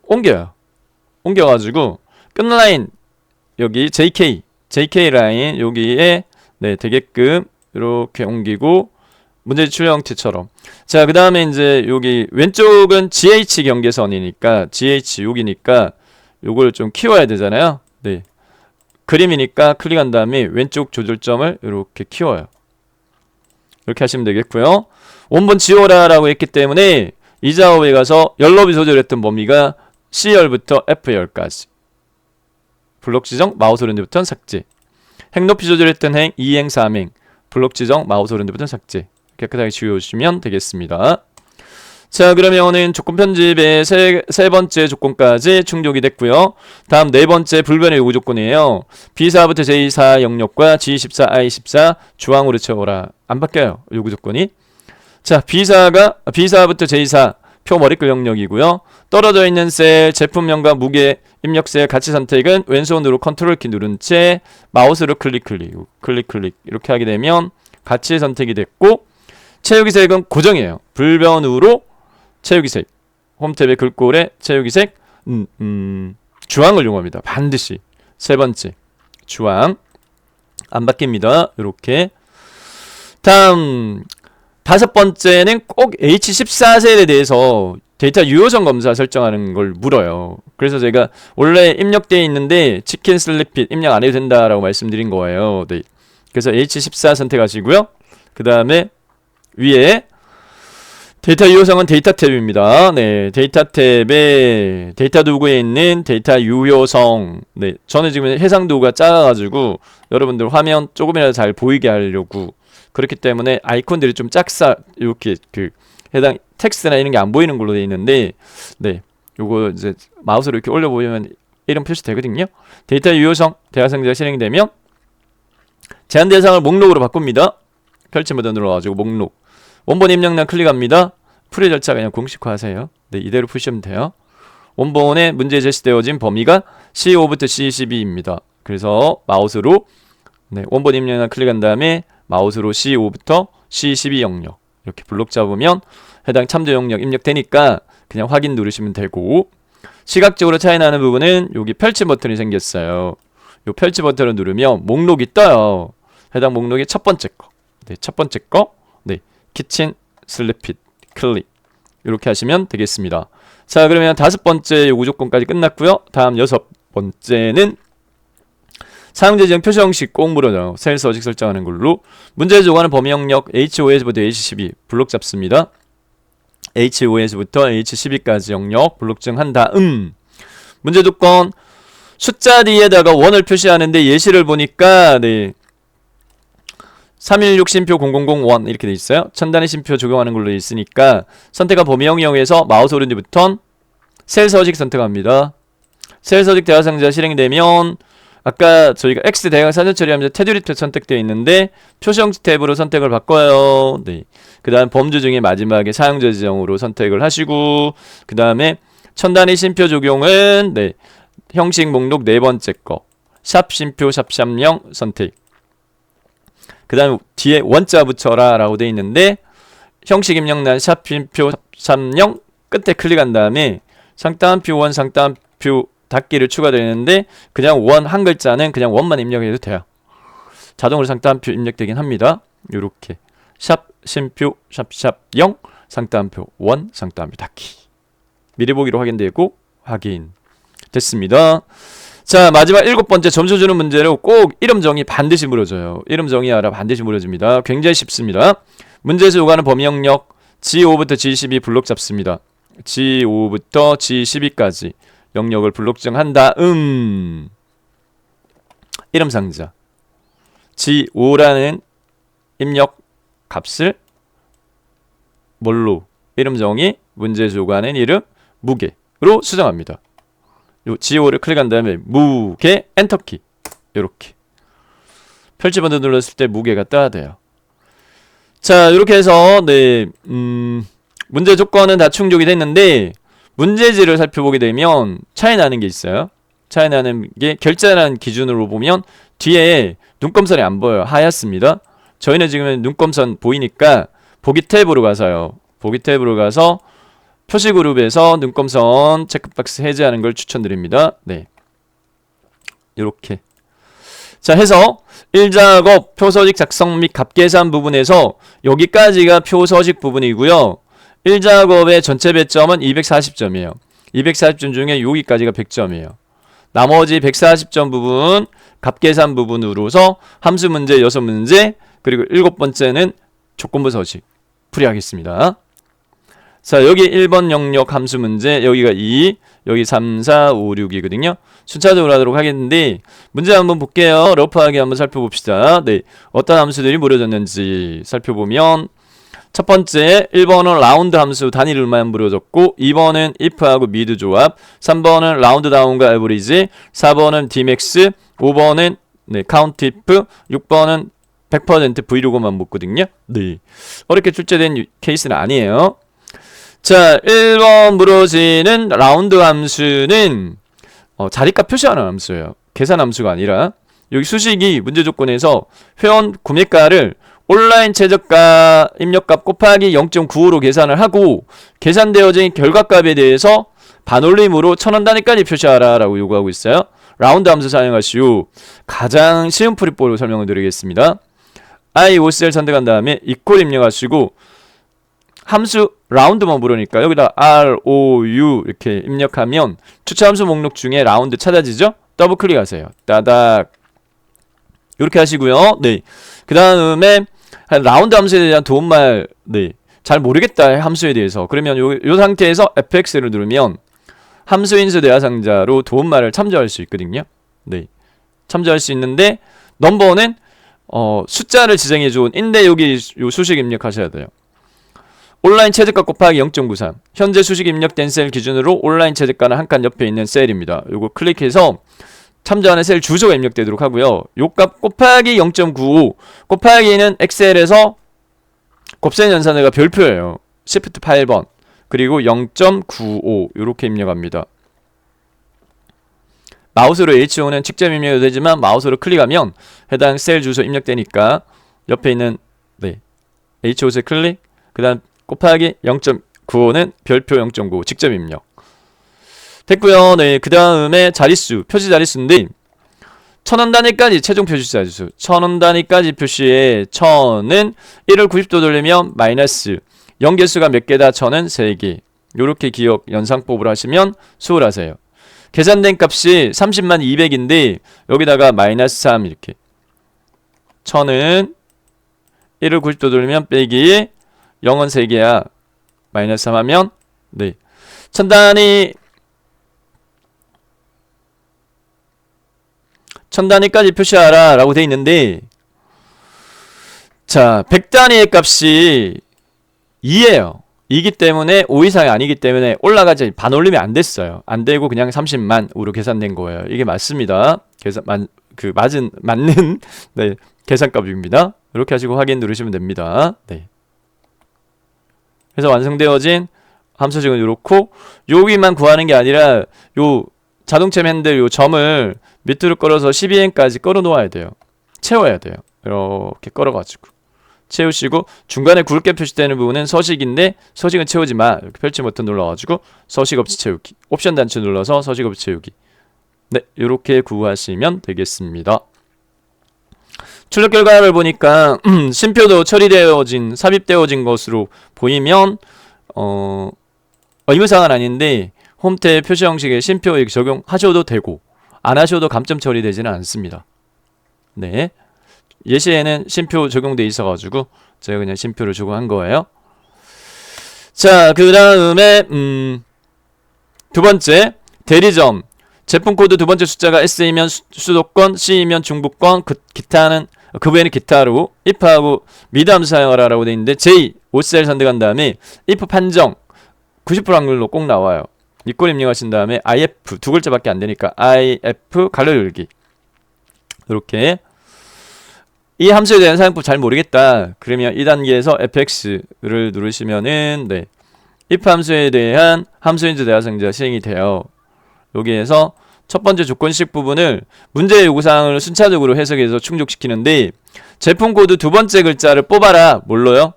옮겨가지고 끝라인 여기 JK 라인 여기에 네 되게끔 이렇게 옮기고 문제 출력 형태처럼. 자 그 다음에 이제 여기 왼쪽은 GH 경계선이니까 GH 여기니까 요걸 좀 키워야 되잖아요. 네 그림이니까 클릭한 다음에 왼쪽 조절점을 이렇게 키워요. 이렇게 하시면 되겠고요. 원본 지워라 라고 했기 때문에 이 작업에 가서 열너비 조절했던 범위가 C열부터 F열까지 블록 지정 마우스 오른쪽 버튼 삭제 행 높이 조절했던 행 2행 3행 블록 지정 마우스 오른쪽 버튼 삭제 깨끗하게 지워주시면 되겠습니다. 자, 그러면은 조건 편집의 세 번째 조건까지 충족이 됐고요. 다음 네 번째 불변의 요구 조건이에요. B4부터 J4 영역과 G14, I14 주황으로 채워라. 안 바뀌어요. 요구 조건이. 자, B4부터 J4 표 머리글 영역이고요. 떨어져 있는 셀, 제품명과 무게, 입력 셀 같이 선택은 왼손으로 컨트롤 키 누른 채 마우스로 클릭 이렇게 하게 되면 같이 선택이 됐고, 채우기 색은 고정이에요. 불변으로 채우기 색, 홈탭의 글꼴에 채우기 색 주황을 이용합니다. 반드시. 세 번째 주황 안 바뀝니다. 이렇게. 다음 다섯 번째는 꼭 H14셀에 대해서 데이터 유효성 검사 설정하는 걸 물어요. 그래서 제가 원래 입력되어 있는데 치킨 슬리핏 입력 안 해도 된다라고 말씀드린 거예요. 네. 그래서 H14 선택하시고요. 그 다음에 위에 데이터 유효성은 데이터 탭입니다. 네, 데이터 탭에 데이터 도구에 있는 데이터 유효성. 네, 저는 지금 해상 도구가 작아가지고 여러분들 화면 조금이라도 잘 보이게 하려고 그렇기 때문에 아이콘들이 좀 작사 이렇게 그 해당 텍스트나 이런 게 안 보이는 걸로 되어 있는데, 네, 요거 이제 마우스로 이렇게 올려 보면 이름 표시되거든요. 데이터 유효성 대화상자가 실행되면 제한 대상을 목록으로 바꿉니다. 펼치 버튼 눌러가지고 목록. 원본 입력란 클릭합니다. 풀이 절차 그냥 공식화하세요. 네, 이대로 푸시면 돼요. 원본에 문제 제시되어진 범위가 C5부터 C12입니다. 그래서 마우스로 원본 입력란 클릭한 다음에 마우스로 C5부터 C12 영역 이렇게 블록 잡으면 해당 참조 영역 입력되니까 그냥 확인 누르시면 되고, 시각적으로 차이 나는 부분은 여기 펼치 버튼이 생겼어요. 요 펼치 버튼을 누르면 목록이 떠요. 해당 목록의 첫 번째 거. 네, 첫 번째 거. 네. 키친 슬리핏 클릭 이렇게 하시면 되겠습니다. 자, 그러면 다섯 번째 요구 조건까지 끝났고요. 다음 여섯 번째는 사용자 지정 표시 형식 꼭 물어요. 셀 서식 설정하는 걸로. 문제 조건은 범위 영역 H5에서부터 H12 블록 잡습니다. H5에서부터 H12까지 영역 블록 증한 다음 문제 조건 숫자 뒤에다가 원을 표시하는데 예시를 보니까 316 심표 0001 이렇게 돼 있어요. 첨단의 심표 적용하는 걸로 돼 있으니까 선택한 범위 영역에서 마우스 오른쪽 버튼 셀 서식 선택합니다. 셀 서식 대화 상자 실행되면 아까 저희가 X 대강 사전 처리하면서 테두리 선택되어 있는데 표시 형식 탭으로 선택을 바꿔요. 네. 그 다음 범주 중에 마지막에 사용자 지정으로 선택을 하시고, 그 다음에 첨단의 심표 적용은 형식 목록 네 번째 거 샵 심표 샵0 선택. 그 다음에 뒤에 원자 붙여라 라고 되어 있는데 형식 입력란 샵 심표 샵0 끝에 클릭한 다음에 상따옴표 원 상따옴표 닫기를 추가되는데 그냥 원 한 글자는 그냥 원만 입력해도 돼요. 자동으로 상따옴표 입력되긴 합니다. 요렇게 샵 심표 샵 0 상따옴표 원 상따옴표 닫기 미리 보기로 확인되고 확인 됐습니다. 자, 마지막 일곱 번째 점수 주는 문제로 꼭 이름 정의 반드시 물어줘요. 이름 정의하라 반드시 물어줍니다. 굉장히 쉽습니다. 문제에서 요구하는 범위 영역 G5부터 G12 블록 잡습니다. G5부터 G12까지 영역을 블록 정한 다음 이름 상자 G5라는 입력 값을 뭘로 이름 정의 문제에서 요구하는 이름 무게로 수정합니다. 요 G5를 클릭한 다음에 무게 엔터키 요렇게 펼치 버튼 눌렀을 때 무게가 떠야 돼요. 자, 이렇게 해서 문제 조건은 다 충족이 됐는데 문제지를 살펴보게 되면 차이 나는 게 있어요. 차이 나는 게 결제라는 기준으로 보면 뒤에 눈금선이 안 보여요. 하얗습니다. 저희는 지금 눈금선 보이니까 보기 탭으로 가서요. 보기 탭으로 가서 표시 그룹에서 눈금선 체크박스 해제하는 걸 추천드립니다. 네. 요렇게. 자, 해서 1작업 표서식 작성 및 값계산 부분에서 여기까지가 표서식 부분이고요. 1작업의 전체 배점은 240점이에요. 240점 중에 여기까지가 100점이에요. 나머지 140점 부분 값계산 부분으로서 함수 문제 6문제 그리고 7번째는 조건부 서식 풀이하겠습니다. 자, 여기 1번 영역 함수 문제, 여기가 2, 여기 3, 4, 5, 6이거든요. 순차적으로 하도록 하겠는데, 문제 한번 볼게요. 러프하게 한번 살펴봅시다. 네, 어떤 함수들이 무려졌는지 살펴보면, 첫 번째 1번은 라운드 함수 단위를만 무려졌고, 2번은 if하고 mid 조합, 3번은 라운드 다운과 에버리지, 4번은 dmax, 5번은 count if, 6번은 100% 브이로그만 묻거든요. 네, 어렵게 출제된 케이스는 아니에요. 자, 1번 무너지는 라운드 함수는 자리값 표시하는 함수예요. 계산 함수가 아니라 여기 수식이 문제 조건에서 회원 구매가를 온라인 최저가 입력값 곱하기 0.95로 계산을 하고 계산되어진 결과값에 대해서 반올림으로 1000원 단위까지 표시하라 라고 요구하고 있어요. 라운드 함수 사용하시오. 가장 쉬운 프리볼로 설명을 드리겠습니다. I, OCL 선택한 다음에 이퀄 입력하시고 함수 라운드만 부르니까 여기다 R, O, U 이렇게 입력하면 추천함수 목록 중에 라운드 찾아지죠? 더블 클릭하세요. 따닥 이렇게 하시고요. 네, 그 다음에 라운드 함수에 대한 도움말 잘 모르겠다 함수에 대해서 그러면 요 상태에서 fx를 누르면 함수 인수 대하상자로 도움말을 참조할 수 있거든요. 네, 참조할 수 있는데 넘버는 숫자를 지정해 준 인데 여기 요 수식 입력하셔야 돼요. 온라인 최저가 곱하기 0.93 현재 수식 입력된 셀 기준으로 온라인 최저가는 한 칸 옆에 있는 셀입니다. 요거 클릭해서 참조하는 셀 주소가 입력되도록 하고요. 요 값 곱하기 0.95 곱하기는 엑셀에서 곱셈 연산회가 별표예요. Shift 8번 그리고 0.95 요렇게 입력합니다. 마우스로 H5는 직접 입력해도 되지만 마우스로 클릭하면 해당 셀 주소 입력되니까 옆에 있는 H5셀 클릭 그 다음 곱하기 0.95는 별표 0.95 직접 입력 됐고요. 네, 그 다음에 자릿수 표시 자릿수인데 1000원 단위까지 최종 표시 자릿수 1000원 단위까지 표시에 1000은 1을 90도 돌리면 마이너스 0개수가 몇 개다 1000은 3개 요렇게 기억 연상법으로 하시면 수월하세요. 계산된 값이 30만 200인데 여기다가 마이너스 3 이렇게 1000은 1을 90도 돌리면 빼기 0은 3개야 마이너스 3 하면 1000단위까지 표시하라 라고 돼 있는데 자 100단위의 값이 2예요 2기 때문에 5 이상이 아니기 때문에 올라가지 반올림이 안 됐어요. 안 되고 그냥 30만으로 계산된 거예요. 이게 맞습니다. 맞는 계산값입니다. 이렇게 하시고 확인 누르시면 됩니다. 네. 그래서 완성되어진 함수식은 이렇고 여기만 구하는 게 아니라 요 자동체 핸들 요 점을 밑으로 끌어서 12행까지 끌어 놓아야 돼요. 채워야 돼요. 이렇게 끌어가지고 채우시고 중간에 굵게 표시되는 부분은 서식인데 서식은 채우지 마. 이렇게 펼치 버튼 눌러가지고 서식 없이 채우기. 옵션 단추 눌러서 서식 없이 채우기. 네, 이렇게 구하시면 되겠습니다. 출력 결과를 보니까 심표도 처리되어진 삽입되어진 것으로 보이면 의무사항은 아닌데 홈탭 표시 형식의 심표 적용하셔도 되고 안 하셔도 감점 처리되지는 않습니다. 네, 예시에는 심표 적용돼 있어가지고 제가 그냥 심표를 적용한 거예요. 자, 그 다음에 두 번째 대리점 제품 코드 두 번째 숫자가 S이면 수도권, C이면 중부권, 기타는 그 외에는 기타로 if하고 mid 함수 사용하라 라고 되어 있는데 J, OCL 선택한 다음에 if 판정 90% 확률로 꼭 나와요. 이꼴 입력하신 다음에 if 두 글자밖에 안 되니까 if 가로 열기 이렇게 이 함수에 대한 사용법 잘 모르겠다 그러면 이 단계에서 fx를 누르시면은 if 함수에 대한 함수인지 대하상자 시행이 돼요. 여기에서 첫 번째 조건식 부분을 문제의 요구사항을 순차적으로 해석해서 충족시키는데 제품 코드 두 번째 글자를 뽑아라. 뭘로요?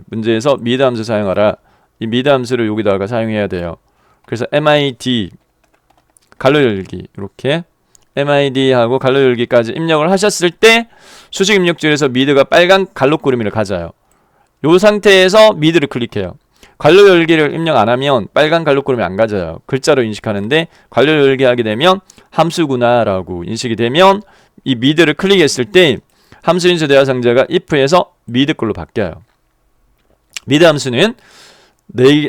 문제에서 mid 함수 사용하라. 이 mid 함수를 여기다가 사용해야 돼요. 그래서 mid 갈로 열기 이렇게 mid 하고 갈로 열기까지 입력을 하셨을 때 수식 입력줄에서 mid가 빨간 갈록구름이를 가져요. 이 상태에서 mid를 클릭해요. 관료 열기를 입력 안 하면 빨간 갈록구름이 안 가져요. 글자로 인식하는데 관료 열기 하게 되면 함수구나 라고 인식이 되면 이 mid를 클릭했을 때 함수인수 대하상자가 if에서 mid 걸로 바뀌어요. mid 함수는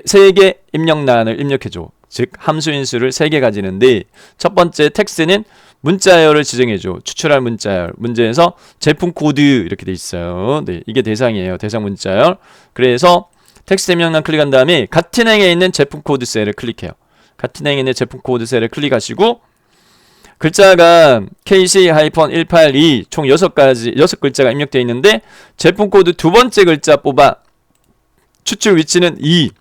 세 개 입력란을 입력해줘. 즉 함수인수를 3개 가지는데 첫 번째 텍스트는 문자열을 지정해줘. 추출할 문자열. 문제에서 제품 코드 이렇게 돼 있어요. 네, 이게 대상이에요. 대상 문자열. 그래서 텍스트 입력란 클릭한 다음에 같은 행에 있는 제품 코드 셀을 클릭해요. 같은 행에 있는 제품 코드 셀을 클릭하시고 글자가 KC-182 총 6글자가 입력되어 있는데 제품 코드 두 번째 글자 뽑아 추출 위치는 2.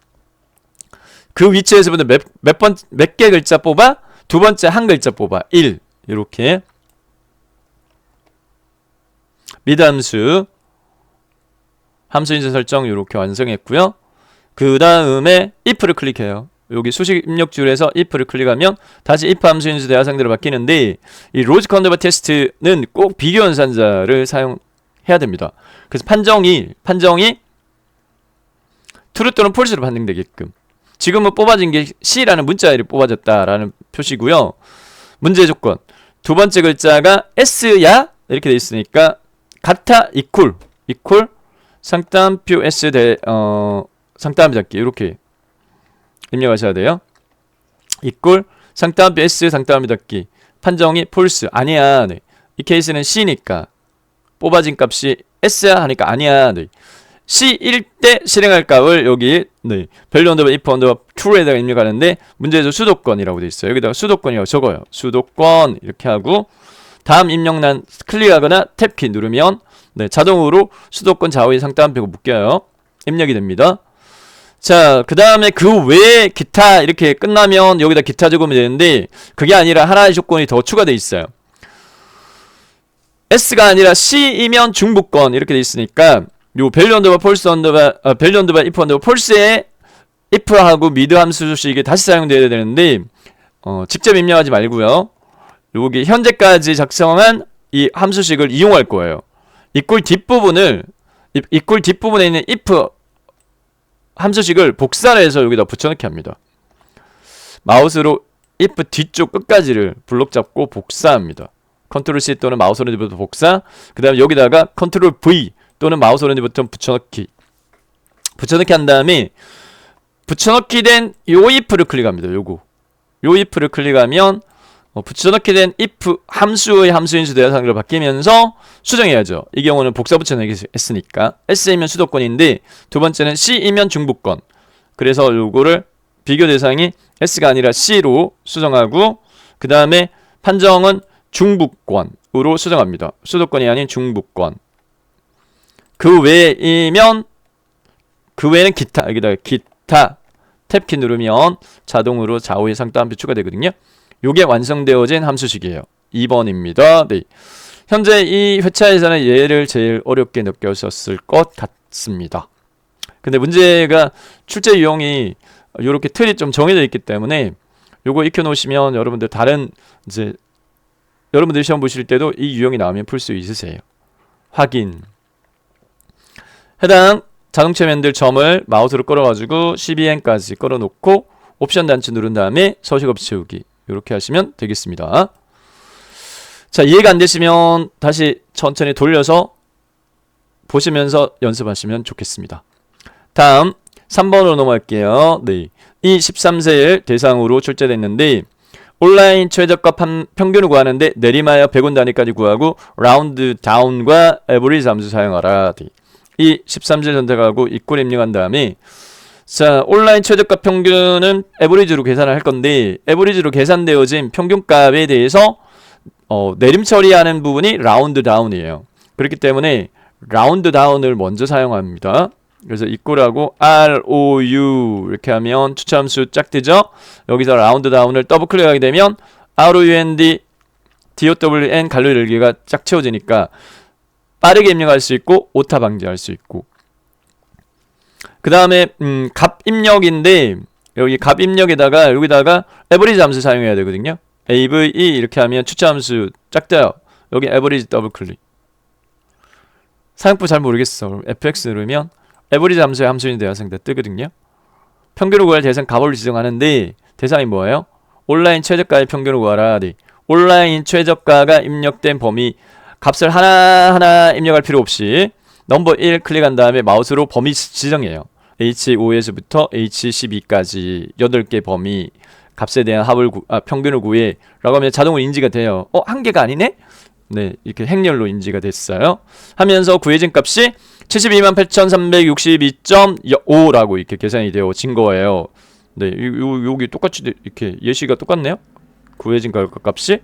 그 위치에서부터 몇 개 글자 뽑아 두 번째 한 글자 뽑아 1. 이렇게 미드함수 함수인수 설정 이렇게 완성했고요. 그 다음에 if를 클릭해요. 여기 수식 입력줄에서 if를 클릭하면 다시 if 함수인수 대화상대로 바뀌는데 이 로직 컨버터 테스트는 꼭 비교 연산자를 사용해야 됩니다. 그래서 판정이 true 또는 false로 판정되게끔. 지금은 뽑아진 게 C라는 문자열이 뽑아졌다라는 표시고요. 문제 조건. 두 번째 글자가 S야? 이렇게 돼 있으니까 같아 equal 상따옴표 S 상따옴표 잡기 이렇게 입력하셔야 돼요. equal 상따옴표 S 상따옴표 잡기. 판정이 false 아니야. 네. 이 케이스는 C니까 뽑아진 값이 S야 하니까 아니야. 네. C1 때 실행할 값을 여기 네, 밸류 언더바 if 언더바 true에다가 입력하는데 문제에서 수도권이라고 돼 있어요. 여기다가 수도권이라고 적어요. 수도권 이렇게 하고 다음 입력란 클릭하거나 탭키 누르면 네, 자동으로 수도권 좌우의 상따옴표가 묶여요. 입력이 됩니다. 자, 그 다음에 그 외에 기타 이렇게 끝나면 여기다 기타 적으면 되는데 그게 아니라 하나의 조건이 더 추가돼 있어요. S가 아니라 C이면 중부권 이렇게 돼 있으니까 요 밸류 언더바 폴스 언더바 밸류 언더바 if 언더바 폴스에 if하고 미드 함수 수식이 다시 사용되어야 되는데 직접 입력하지 말고요. 여기 현재까지 작성한 이 함수식을 이용할 거예요. equal 뒷부분에 있는 if 함수식을 복사를 해서 여기다 붙여넣기 합니다. 마우스로 if 뒤쪽 끝까지를 블록 잡고 복사합니다. 컨트롤 C 또는 마우스 오른쪽부터 복사. 그 다음에 여기다가 컨트롤 V 또는 마우스 오른쪽 버튼 붙여넣기 한 다음에 붙여넣기 된 요 if를 클릭합니다. 요 if를 클릭하면 붙여넣기 된 if 함수의 함수인수 대화상으로 바뀌면서 수정해야죠. 이 경우는 복사 붙여넣기 했으니까 S이면 수도권인데 두 번째는 C이면 중부권. 그래서 요거를 비교 대상이 S가 아니라 C로 수정하고 그 다음에 판정은 중부권으로 수정합니다. 수도권이 아닌 중부권. 그 외에는 기타. 여기다가 기타 탭키 누르면 자동으로 좌우의 상따옴표 추가되거든요. 요게 완성되어진 함수식이에요. 2번입니다. 네. 현재 이 회차에서는 얘를 제일 어렵게 느꼈었을 것 같습니다. 근데 문제가 출제 유형이 요렇게 틀이 좀 정해져 있기 때문에 요거 익혀 놓으시면 여러분들 여러분들 시험 보실 때도 이 유형이 나오면 풀 수 있으세요. 확인. 해당 자동차 면들 점을 마우스로 끌어가지고 CBN까지 끌어놓고 옵션 단추 누른 다음에 서식 없이 채우기 이렇게 하시면 되겠습니다. 자, 이해가 안 되시면 다시 천천히 돌려서 보시면서 연습하시면 좋겠습니다. 다음 3번으로 넘어갈게요. 네, 이 13세일 대상으로 출제됐는데 온라인 최저가 평균을 구하는데 내림하여 100원 단위까지 구하고 라운드 다운과 에버리지 함수 사용하라. 네. 이 13세 선택하고 equal 입력한 다음에 자, 온라인 최저가 평균은 에버리지로 계산을 할 건데 에버리지로 계산되어진 평균값에 대해서 내림 처리하는 부분이 라운드 다운이에요. 그렇기 때문에 라운드 다운을 먼저 사용합니다. 그래서 equal하고 ROU 이렇게 하면 추천함수 쫙 뜨죠. 여기서 라운드 다운을 더블 클릭하게 되면 ROUND DOWN 갈로 열기가 쫙 채워지니까 빠르게 입력할 수 있고 오타 방지할 수 있고 그 다음에 값 입력인데 여기 값 입력에다가 여기다가 에버리지 함수 사용해야 되거든요. AVE 이렇게 하면 추천함수 쫙 떠요. 여기 에버리지 더블 클릭. 사용법 잘 모르겠어. FX 누르면 에버리지 함수의 함수인 대화상자 뜨거든요. 평균을 구할 대상 값을 지정하는데 대상이 뭐예요? 온라인 최저가의 평균을 구하라. 네. 온라인 최저가가 입력된 범위 값을 하나하나 입력할 필요 없이 넘버 1 클릭한 다음에 마우스로 범위 지정해요. H5에서부터 H12까지 8개 범위 값에 대한 평균을 구해 라고 하면 자동으로 인지가 돼요. 한 개가 아니네? 네, 이렇게 행렬로 인지가 됐어요. 하면서 구해진 값이 728,362.5라고 이렇게 계산이 되어진 거예요. 네, 여기 똑같이 이렇게 예시가 똑같네요. 구해진 값이.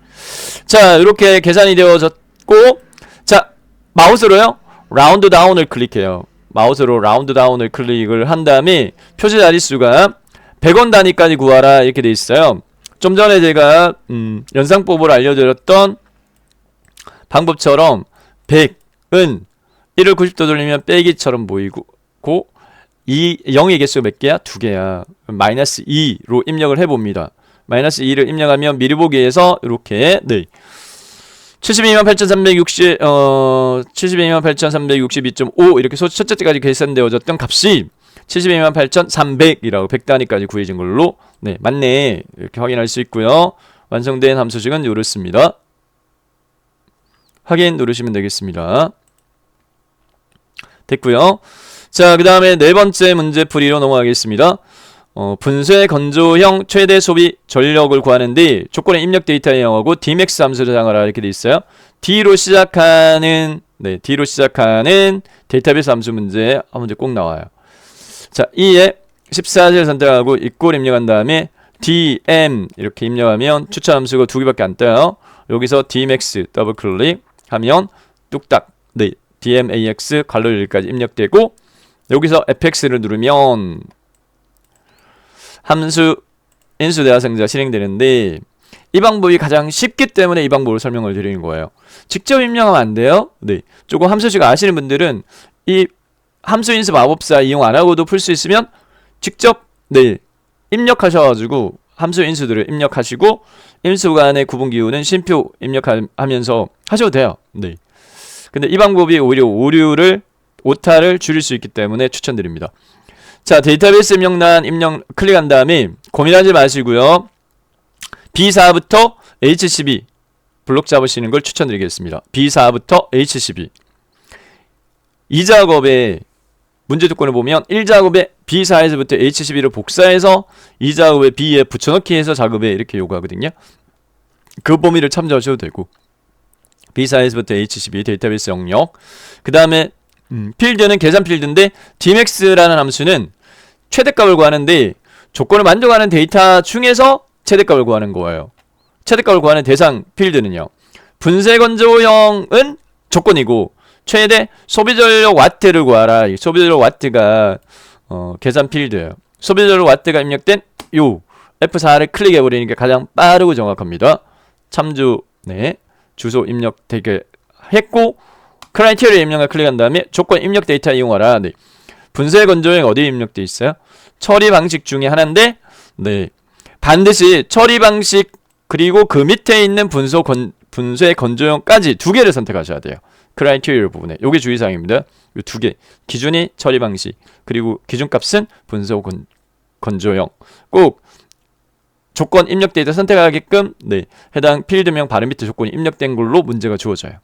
자, 이렇게 계산이 되어졌고, 자, 마우스로요. 라운드 다운을 클릭해요. 마우스로 라운드 다운을 클릭을 한 다음에 표시 자릿수가 100원 단위까지 구하라 이렇게 돼 있어요. 좀 전에 제가 연상법을 알려드렸던 방법처럼 100은 1을 90도 돌리면 빼기처럼 보이고 0의 개수가 몇 개야? 2개야. 마이너스 2로 입력을 해봅니다. 마이너스 2를 입력하면 미리 보기에서 이렇게 728,362.5 이렇게 첫째 때까지 계산되어졌던 값이 728,300이라고 100단위까지 구해진 걸로 맞네 이렇게 확인할 수 있고요. 완성된 함수식은 이렇습니다. 확인 누르시면 되겠습니다. 됐고요. 자, 그 다음에 네 번째 문제풀이로 넘어가겠습니다. 분쇄 건조형 최대 소비 전력을 구하는데 조건에 입력 데이터 이용하고 Dmax 함수를 사용하라 이렇게 돼 있어요. D로 시작하는 데이터베이스 함수 문제 한 문제 꼭 나와요. 자, E에 14를 선택하고 이꼴 입력한 다음에 DM 이렇게 입력하면 추천 함수가 2개밖에 안 떠요. 여기서 Dmax 더블 클릭 하면 뚝딱 DMAX 괄호 1까지 입력되고 여기서 fx를 누르면 함수 인수 대화상자 실행되는데 이 방법이 가장 쉽기 때문에 이 방법을 설명을 드리는 거예요. 직접 입력하면 안 돼요. 조금 함수식 아시는 분들은 이 함수 인수 마법사 이용 안 하고도 풀 수 있으면 직접 입력하셔가지고 함수 인수들을 입력하시고 인수 간의 구분 기호는 쉼표 입력하면서 하셔도 돼요. 근데 이 방법이 오히려 오타를 줄일 수 있기 때문에 추천드립니다. 자, 데이터베이스 입력란 클릭한 다음에 고민하지 마시고요. B4부터 H12 블록 잡으시는 걸 추천드리겠습니다. B4부터 H12 이 작업에 문제 조건을 보면 1작업에 B4에서부터 H12를 복사해서 2작업에 B에 붙여넣기 해서 작업에 이렇게 요구하거든요. 그 범위를 참조하셔도 되고 B4에서부터 H12 데이터베이스 영역 그 다음에 필드는 계산 필드인데 Dmax라는 함수는 최대값을 구하는데 조건을 만족하는 데이터 중에서 최대값을 구하는 거예요. 최대값을 구하는 대상 필드는요. 분쇄 건조형은 조건이고 최대 소비전력 와트를 구하라. 소비전력 와트가 계산 필드예요. 소비전력 와트가 입력된 요 F4를 클릭해버리니까 가장 빠르고 정확합니다. 참조 주소 입력 되게 했고 크라이테리아 입력을 클릭한 다음에 조건 입력 데이터 이용하라. 분쇄 건조형 어디에 입력돼 있어요? 처리 방식 중에 하나인데 반드시 처리 방식 그리고 그 밑에 있는 분쇄 건조형까지 2개를 선택하셔야 돼요. 크라이테리아 부분에 요게 주의사항입니다. 요 2개 기준이 처리 방식 그리고 기준값은 분쇄 건조형 꼭 조건 입력 데이터 선택하게끔 해당 필드명 바로 밑에 조건이 입력된 걸로 문제가 주어져요.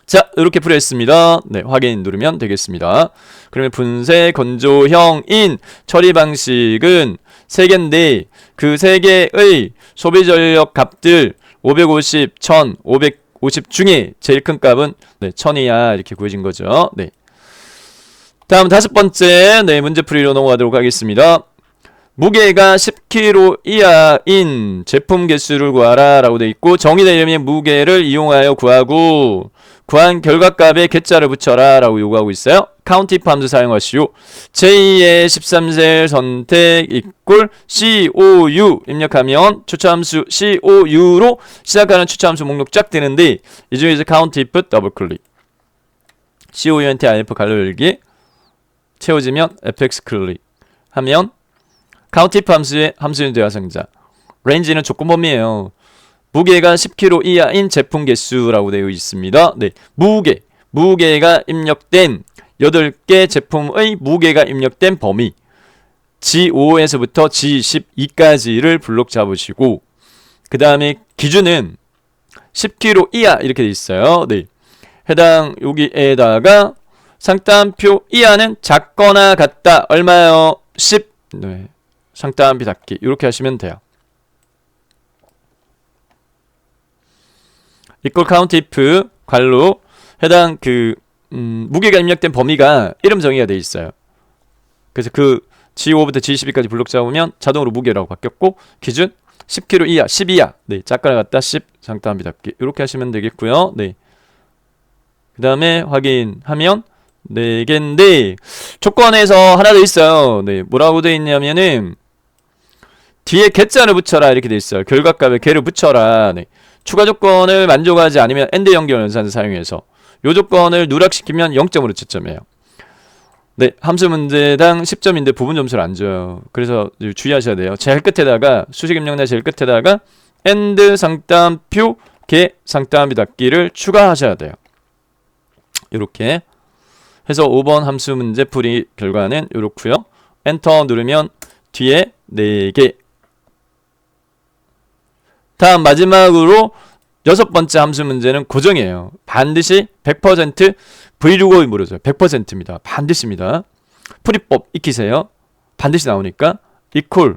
자, 이렇게 풀이했습니다. 확인 누르면 되겠습니다. 그러면 분쇄 건조형인 처리 방식은 3개인데 그 3개의 소비 전력 값들 550, 1000, 550 중에 제일 큰 값은 1000이야 이렇게 구해진 거죠. 다음 5번째 문제 풀이로 넘어가도록 하겠습니다. 무게가 10kg 이하인 제품 개수를 구하라 라고 되어 있고 정의된 이름의 무게를 이용하여 구하고 구한 결과값에 개자를 붙여라 라고 요구하고 있어요. 카운트 함수 사용하시오. 제2의 13셀 선택 이꼴 COU 입력하면 추천함수 COU로 시작하는 추천함수 목록 쫙 뜨는데 이 중에서 카운트 if 더블 클릭 COUNT IF 괄호 열기 채워지면 fx 클릭 하면 카운트 if 함수의 함수인 대화상자 레인지는 조건 범위예요. 무게가 10kg 이하인 제품 개수라고 되어 있습니다. 무게가 입력된 8개 제품의 무게가 입력된 범위 G5에서부터 G12까지를 블록 잡으시고 그 다음에 기준은 10kg 이하 이렇게 되어 있어요. 해당 여기에다가 상따옴표 이하는 작거나 같다. 얼마요? 10. 네. 상따옴표 닫기. 이렇게 하시면 돼요. equal count if 괄호 해당 무게가 입력된 범위가 이름 정의가 돼 있어요. 그래서 그 G5부터 G12까지 블록 잡으면 자동으로 무게라고 바뀌었고 기준 10kg 이하, 10 이하. 네, 작거나 같다 10 상따옴표 닫기. 이렇게 하시면 되겠고요. 네. 그 다음에 확인하면 4개인데 조건에서 하나 더 있어요. 네, 뭐라고 돼 있냐면은 뒤에 get자를 붙여라 이렇게 돼 있어요. 결과값에 개를 붙여라. 네. 추가 조건을 만족하지 않으면 AND 연결 연산을 사용해서 요 조건을 누락시키면 0점으로 채점해요. 네, 함수 문제당 10점인데 부분 점수를 안 줘요. 그래서 주의하셔야 돼요. 제일 끝에다가 수식 입력나 제일 끝에다가 AND 상따옴표 개 상따옴표 닫기를 추가하셔야 돼요. 이렇게 해서 5번 함수 문제 풀이 결과는 이렇고요. 엔터 누르면 뒤에 4개. 다음 마지막으로 6번째 함수 문제는 고정이에요. 반드시 100% V루업이 물어줘요. 100%입니다. 반드시입니다. 풀이법 익히세요. 반드시 나오니까 equal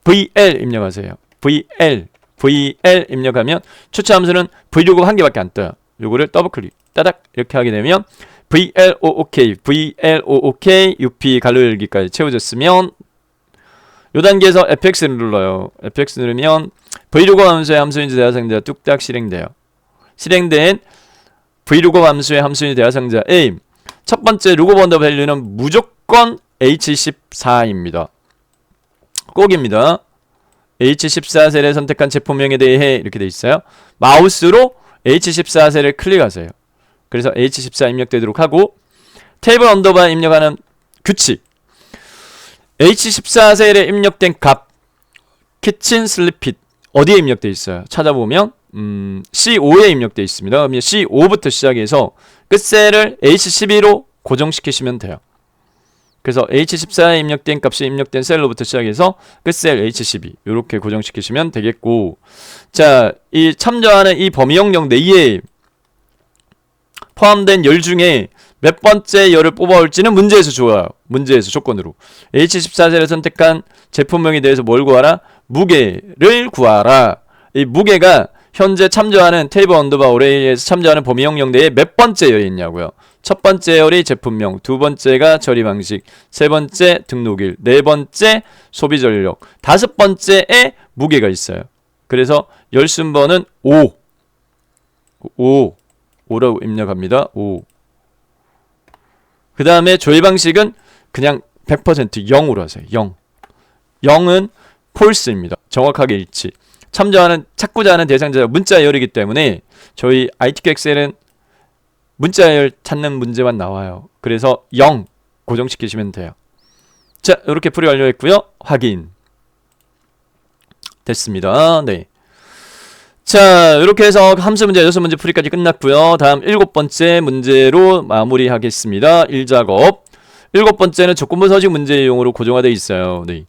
VL 입력하세요. VL 입력하면 추천 함수는 V루업 한 개밖에 안 떠요. 요거를 더블 클릭 따닥 이렇게 하게 되면 VLOOK UP 갈로 열기까지 채워졌으면 요 단계에서 fx를 눌러요. fx 누르면 vlookup 함수의 함수인지 대화상자 뚝딱 실행돼요. 실행된 vlookup 함수의 함수인지 대화상자 A 첫 번째 lookup 언더 밸류는 무조건 h14입니다. 꼭입니다. h14 셀에 선택한 제품명에 대해 이렇게 돼 있어요. 마우스로 h14 셀을 클릭하세요. 그래서 h14 입력되도록 하고 테이블 언더바 입력하는 규칙 h14 셀에 입력된 값 키친 슬립핏 어디에 입력되어 있어요? 찾아보면 C5에 입력되어 있습니다. 그러면 C5부터 시작해서 끝셀을 H12로 고정시키시면 돼요. 그래서 H14에 입력된 값이 입력된 셀로부터 시작해서 끝셀 H12 이렇게 고정시키시면 되겠고 자, 이 참조하는 이 범위 영역 내에 포함된 열 중에 몇 번째 열을 뽑아올지는 문제에서 좋아요. 문제에서 조건으로 H14셀을 선택한 제품명에 대해서 뭘 구하라? 무게를 구하라. 이 무게가 현재 참조하는 테이블 언더바 어레이에서 참조하는 범위 영역 내에 몇 번째 열이 있냐고요. 첫 번째 열이 제품명, 두 번째가 처리 방식, 세 번째 등록일, 네 번째 소비 전력, 다섯 번째에 무게가 있어요. 그래서 열 순번은 5라고 입력합니다. 5. 그 다음에 조회 방식은 그냥 100% 0으로 하세요. 0. 0은 false입니다. 정확하게 일치. 찾고자 하는 대상자가 문자열이기 때문에 저희 ITQ 엑셀은 문자열 찾는 문제만 나와요. 그래서 0 고정시키시면 돼요. 자, 이렇게 풀이 완료했고요. 확인. 됐습니다. 네. 자, 이렇게 해서 함수 문제 6문제 풀이까지 끝났고요. 다음 7번째 문제로 마무리하겠습니다. 1작업. 7번째는 조건부 서식 문제용으로 고정화되어 있어요. 네.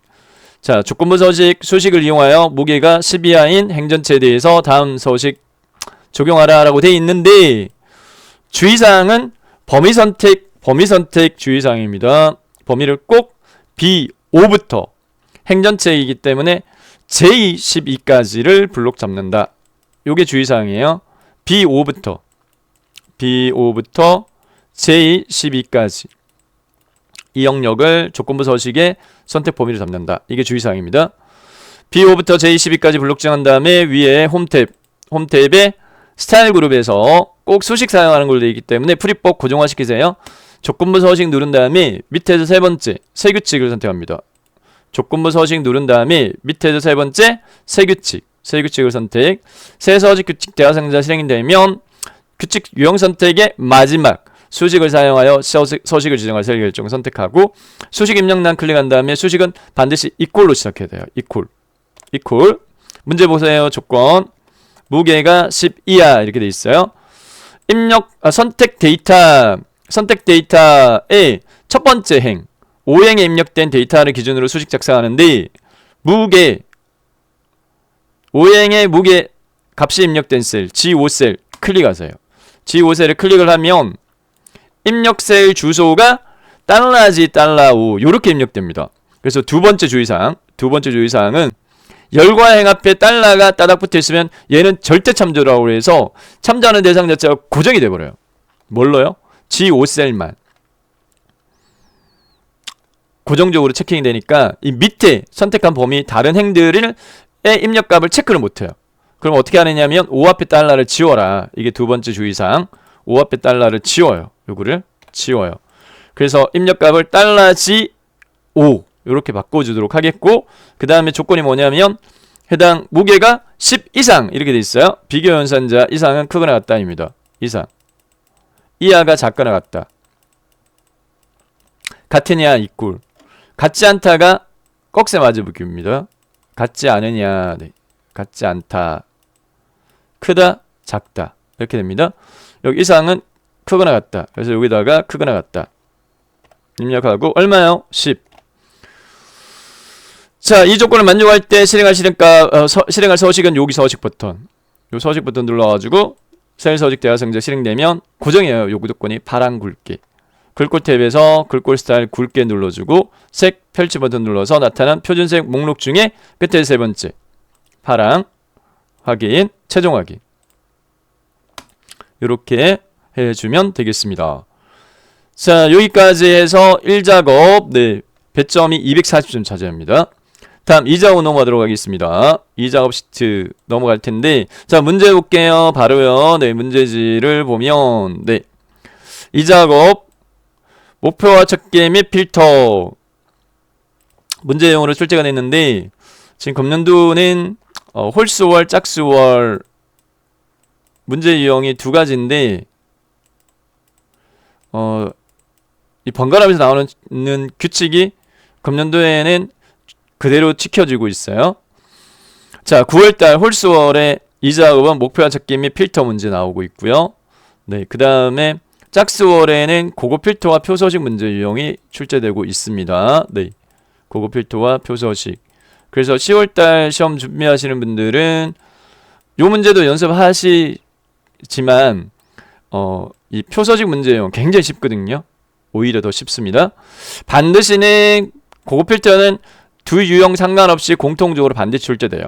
자, 조건부 서식 수식을 이용하여 무게가 10 이하인 행전체에 대해서 다음 서식 적용하라 라고 되어 있는데 주의사항은 범위 선택 주의사항입니다. 범위를 꼭 B5부터 행전체이기 때문에 J12까지를 블록 잡는다. 요게 주의사항이에요. B5부터 J12까지 이 영역을 조건부 서식의 선택 범위를 잡는다. 이게 주의사항입니다. B5부터 J12까지 블록 정한 다음에 위에 홈탭에 스타일 그룹에서 꼭 수식 사용하는 걸로 되어 있기 때문에 풀이법 고정화시키세요. 조건부 서식 누른 다음에 밑에서 세 번째 새 규칙을 선택합니다. 조건부 서식 누른 다음에 밑에서 세 번째 새 규칙을 선택. 새 서식 규칙 대화상자 실행이 되면 규칙 유형 선택의 마지막 수식을 사용하여 서식을 지정할 셀 결정을 선택하고 수식 입력란 클릭한 다음에 수식은 반드시 equal로 시작해야 돼요. equal. 문제 보세요. 조건 무게가 10 이하 이렇게 돼 있어요. 선택 데이터의 첫 번째 행 5행에 입력된 데이터를 기준으로 수식 작성하는데 5행의 무게 값이 입력된 셀 G5셀 클릭하세요. G5셀을 클릭을 하면 입력 셀 주소가 $G $5 요렇게 입력됩니다. 그래서 두 번째 주의사항은 열과 행 앞에 달러가 따닥 붙어 있으면 얘는 절대 참조라고 해서 참조하는 대상 자체가 고정이 돼버려요. 뭘로요? G5셀만 고정적으로 체킹이 되니까 이 밑에 선택한 범위 다른 행들의 입력값을 체크를 못해요. 그럼 어떻게 하느냐면 5 앞에 달러를 지워라. 이게 두 번째 주의사항. 5 앞에 달러를 지워요. 요거를 지워요. 그래서 입력값을 $G5 이렇게 바꿔주도록 하겠고, 그 다음에 조건이 뭐냐면 해당 무게가 10 이상 이렇게 돼 있어요. 비교 연산자 이상은 크거나 같다입니다. 이상. 이하가 작거나 같다. 같으냐 이꼴. 같지 않다가 꺽쇠 맞아보기입니다. 같지 않으냐, 네. 같지 않다. 크다, 작다. 이렇게 됩니다. 여기 이상은 크거나 같다. 그래서 여기다가 크거나 같다. 입력하고 얼마요? 10. 자, 이 조건을 만족할 때 실행할 실행할 서식은 여기 서식 버튼. 요 서식 버튼 눌러가지고 셀 서식 대화성적 실행되면 고정이에요. 요 조건이 파란 굵게. 글꼴 탭에서 글꼴 스타일 굵게 눌러주고 색 펼치 버튼 눌러서 나타난 표준색 목록 중에 끝에 세 번째 파랑 확인, 최종 확인. 이렇게 해주면 되겠습니다. 자, 여기까지 해서 1작업 네, 배점이 240점 차지합니다. 다음 2작업 넘어가도록 하겠습니다. 2작업 시트 넘어갈 텐데, 자, 문제 볼게요. 바로요. 네, 문제지를 보면, 네. 2작업, 목표와 척개 및 필터. 문제용으로 출제가 됐는데, 지금 금년도는, 홀수월, 짝수월, 문제 유형이 두 가지인데, 이 번갈아가면서 나오는 규칙이 금년도에는 그대로 지켜지고 있어요. 자, 9월달 홀수월에 이 작업은 목표와 척기 및 필터 문제 나오고 있고요. 네, 그 다음에 짝수월에는 고급 필터와 표서식 문제 유형이 출제되고 있습니다. 네, 고급 필터와 표서식. 그래서 10월달 시험 준비하시는 분들은 요 문제도 연습하시지만 이 표서식 문제 유형 굉장히 쉽거든요. 오히려 더 쉽습니다. 반드시는 고급 필터는 두 유형 상관없이 공통적으로 반드시 출제돼요.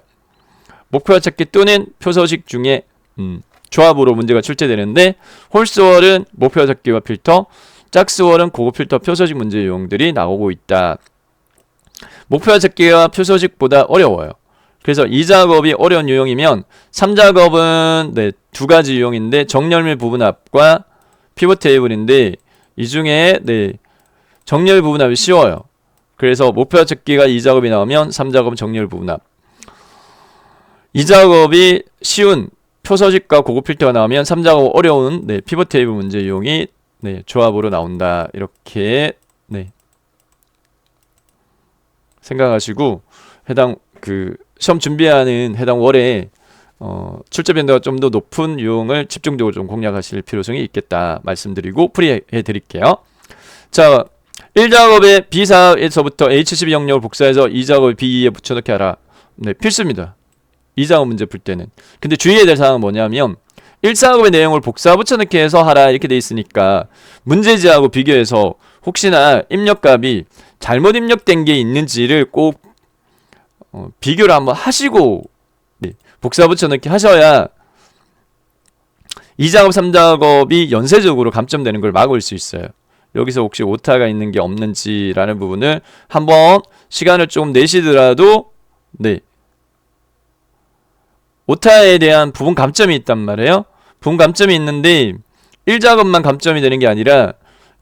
목표와 찾기 또는 표서식 중에 조합으로 문제가 출제되는데, 홀수월은 목표와 찾기와 필터, 짝수월은 고급 필터 표서식 문제 유형들이 나오고 있다. 목표와 찾기와 표서식보다 어려워요. 그래서 2작업이 어려운 유형이면 3작업은 네, 두 가지 유형인데 정렬 부분합과 피벗 테이블인데, 이 중에 네, 정렬 부분합이 쉬워요. 그래서 목표와 찾기가 2작업이 나오면 3작업은 정렬 부분합. 2작업이 쉬운 표서식과 고급 필터가 나오면 3작업 어려운 네, 피벗 테이블 문제 유형이 네, 조합으로 나온다. 이렇게 네, 생각하시고 해당 시험 준비하는 해당 월에 출제 빈도가 좀 더 높은 유형을 집중적으로 좀 공략하실 필요성이 있겠다 말씀드리고 풀이해 드릴게요. 자, 1작업의 B사에서부터 H12 영역을 복사해서 2작업의 B2에 붙여넣기 하라. 네, 필수입니다. 2작업 문제 풀 때는. 근데 주의해야 될 사항은 뭐냐면 1작업의 내용을 복사 붙여넣기 해서 하라 이렇게 돼 있으니까 문제지하고 비교해서 혹시나 입력값이 잘못 입력된 게 있는지를 꼭 비교를 한번 하시고 네, 복사 붙여넣기 하셔야 2작업, 3작업이 연쇄적으로 감점되는 걸 막을 수 있어요. 여기서 혹시 오타가 있는 게 없는지라는 부분을 한번 시간을 좀 내시더라도 네, 오타에 대한 부분 감점이 있단 말이에요. 부분 감점이 있는데 1작업만 감점이 되는 게 아니라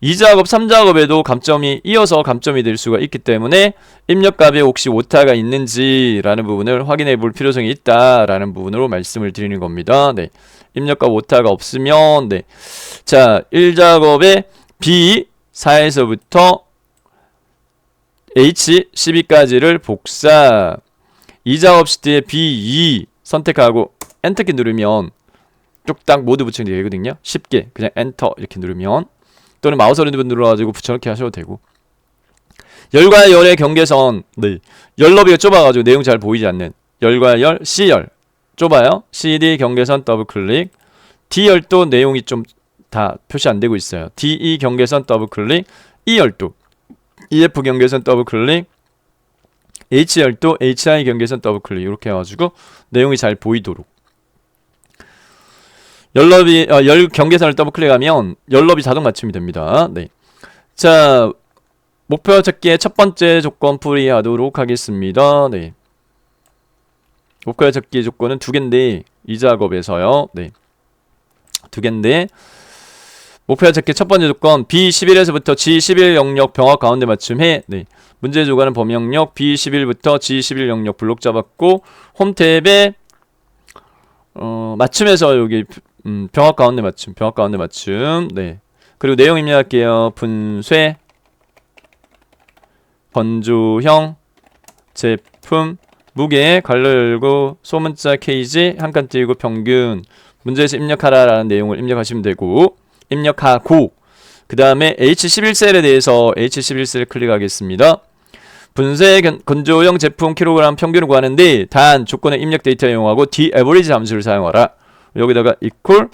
2작업, 3작업에도 감점이 이어서 감점이 될 수가 있기 때문에 입력값에 혹시 오타가 있는지라는 부분을 확인해 볼 필요성이 있다라는 부분으로 말씀을 드리는 겁니다. 네, 입력값 오타가 없으면 네, 자, 1작업에 B4에서부터 H12까지를 복사, 2작업 시트에 B2 선택하고 엔터키 누르면 뚝딱 모두 붙이는 게 되거든요. 쉽게 그냥 엔터 이렇게 누르면, 또는 마우스 오른쪽 눌러가지고 붙여넣기 하셔도 되고. 열과 열의 경계선, 네, 열 너비가 좁아가지고 내용 잘 보이지 않는 열과 열, C열 좁아요. CD 경계선 더블 클릭. D열도 내용이 좀 다 표시 안 되고 있어요. DE 경계선 더블 클릭, E 열도, EF 경계선 더블 클릭, H 열도, HI 경계선 더블 클릭 이렇게 해가지고 내용이 잘 보이도록. 열너비 열 경계선을 더블 클릭하면 열너비 자동 맞춤이 됩니다. 네. 자, 목표 찾기의 첫 번째 조건 풀이하도록 하겠습니다. 네. 목표 찾기 조건은 두 개인데 이 작업에서요. 네. 두 개인데 목표 찾기 첫 번째 조건 B11에서부터 G11 영역 병합 가운데 맞춤해. 네. 문제 조건은 범영역 B11부터 G11 영역 블록 잡았고 홈 탭에 맞춤에서 여기 병합 가운데 맞춤, 병합 가운데 맞춤. 네. 그리고 내용 입력할게요. 분쇄, 건조형, 제품, 무게, 괄호 열고, 소문자 케이지, 한 칸 띄고 평균, 문제에서 입력하라 라는 내용을 입력하시면 되고, 입력하고, 그 다음에 H11셀에 대해서 H11셀을 클릭하겠습니다. 분쇄 건조형 제품 킬로그램 평균을 구하는데 단 조건의 입력 데이터 이용하고 DAverage 함수를 사용하라. 여기다가 equal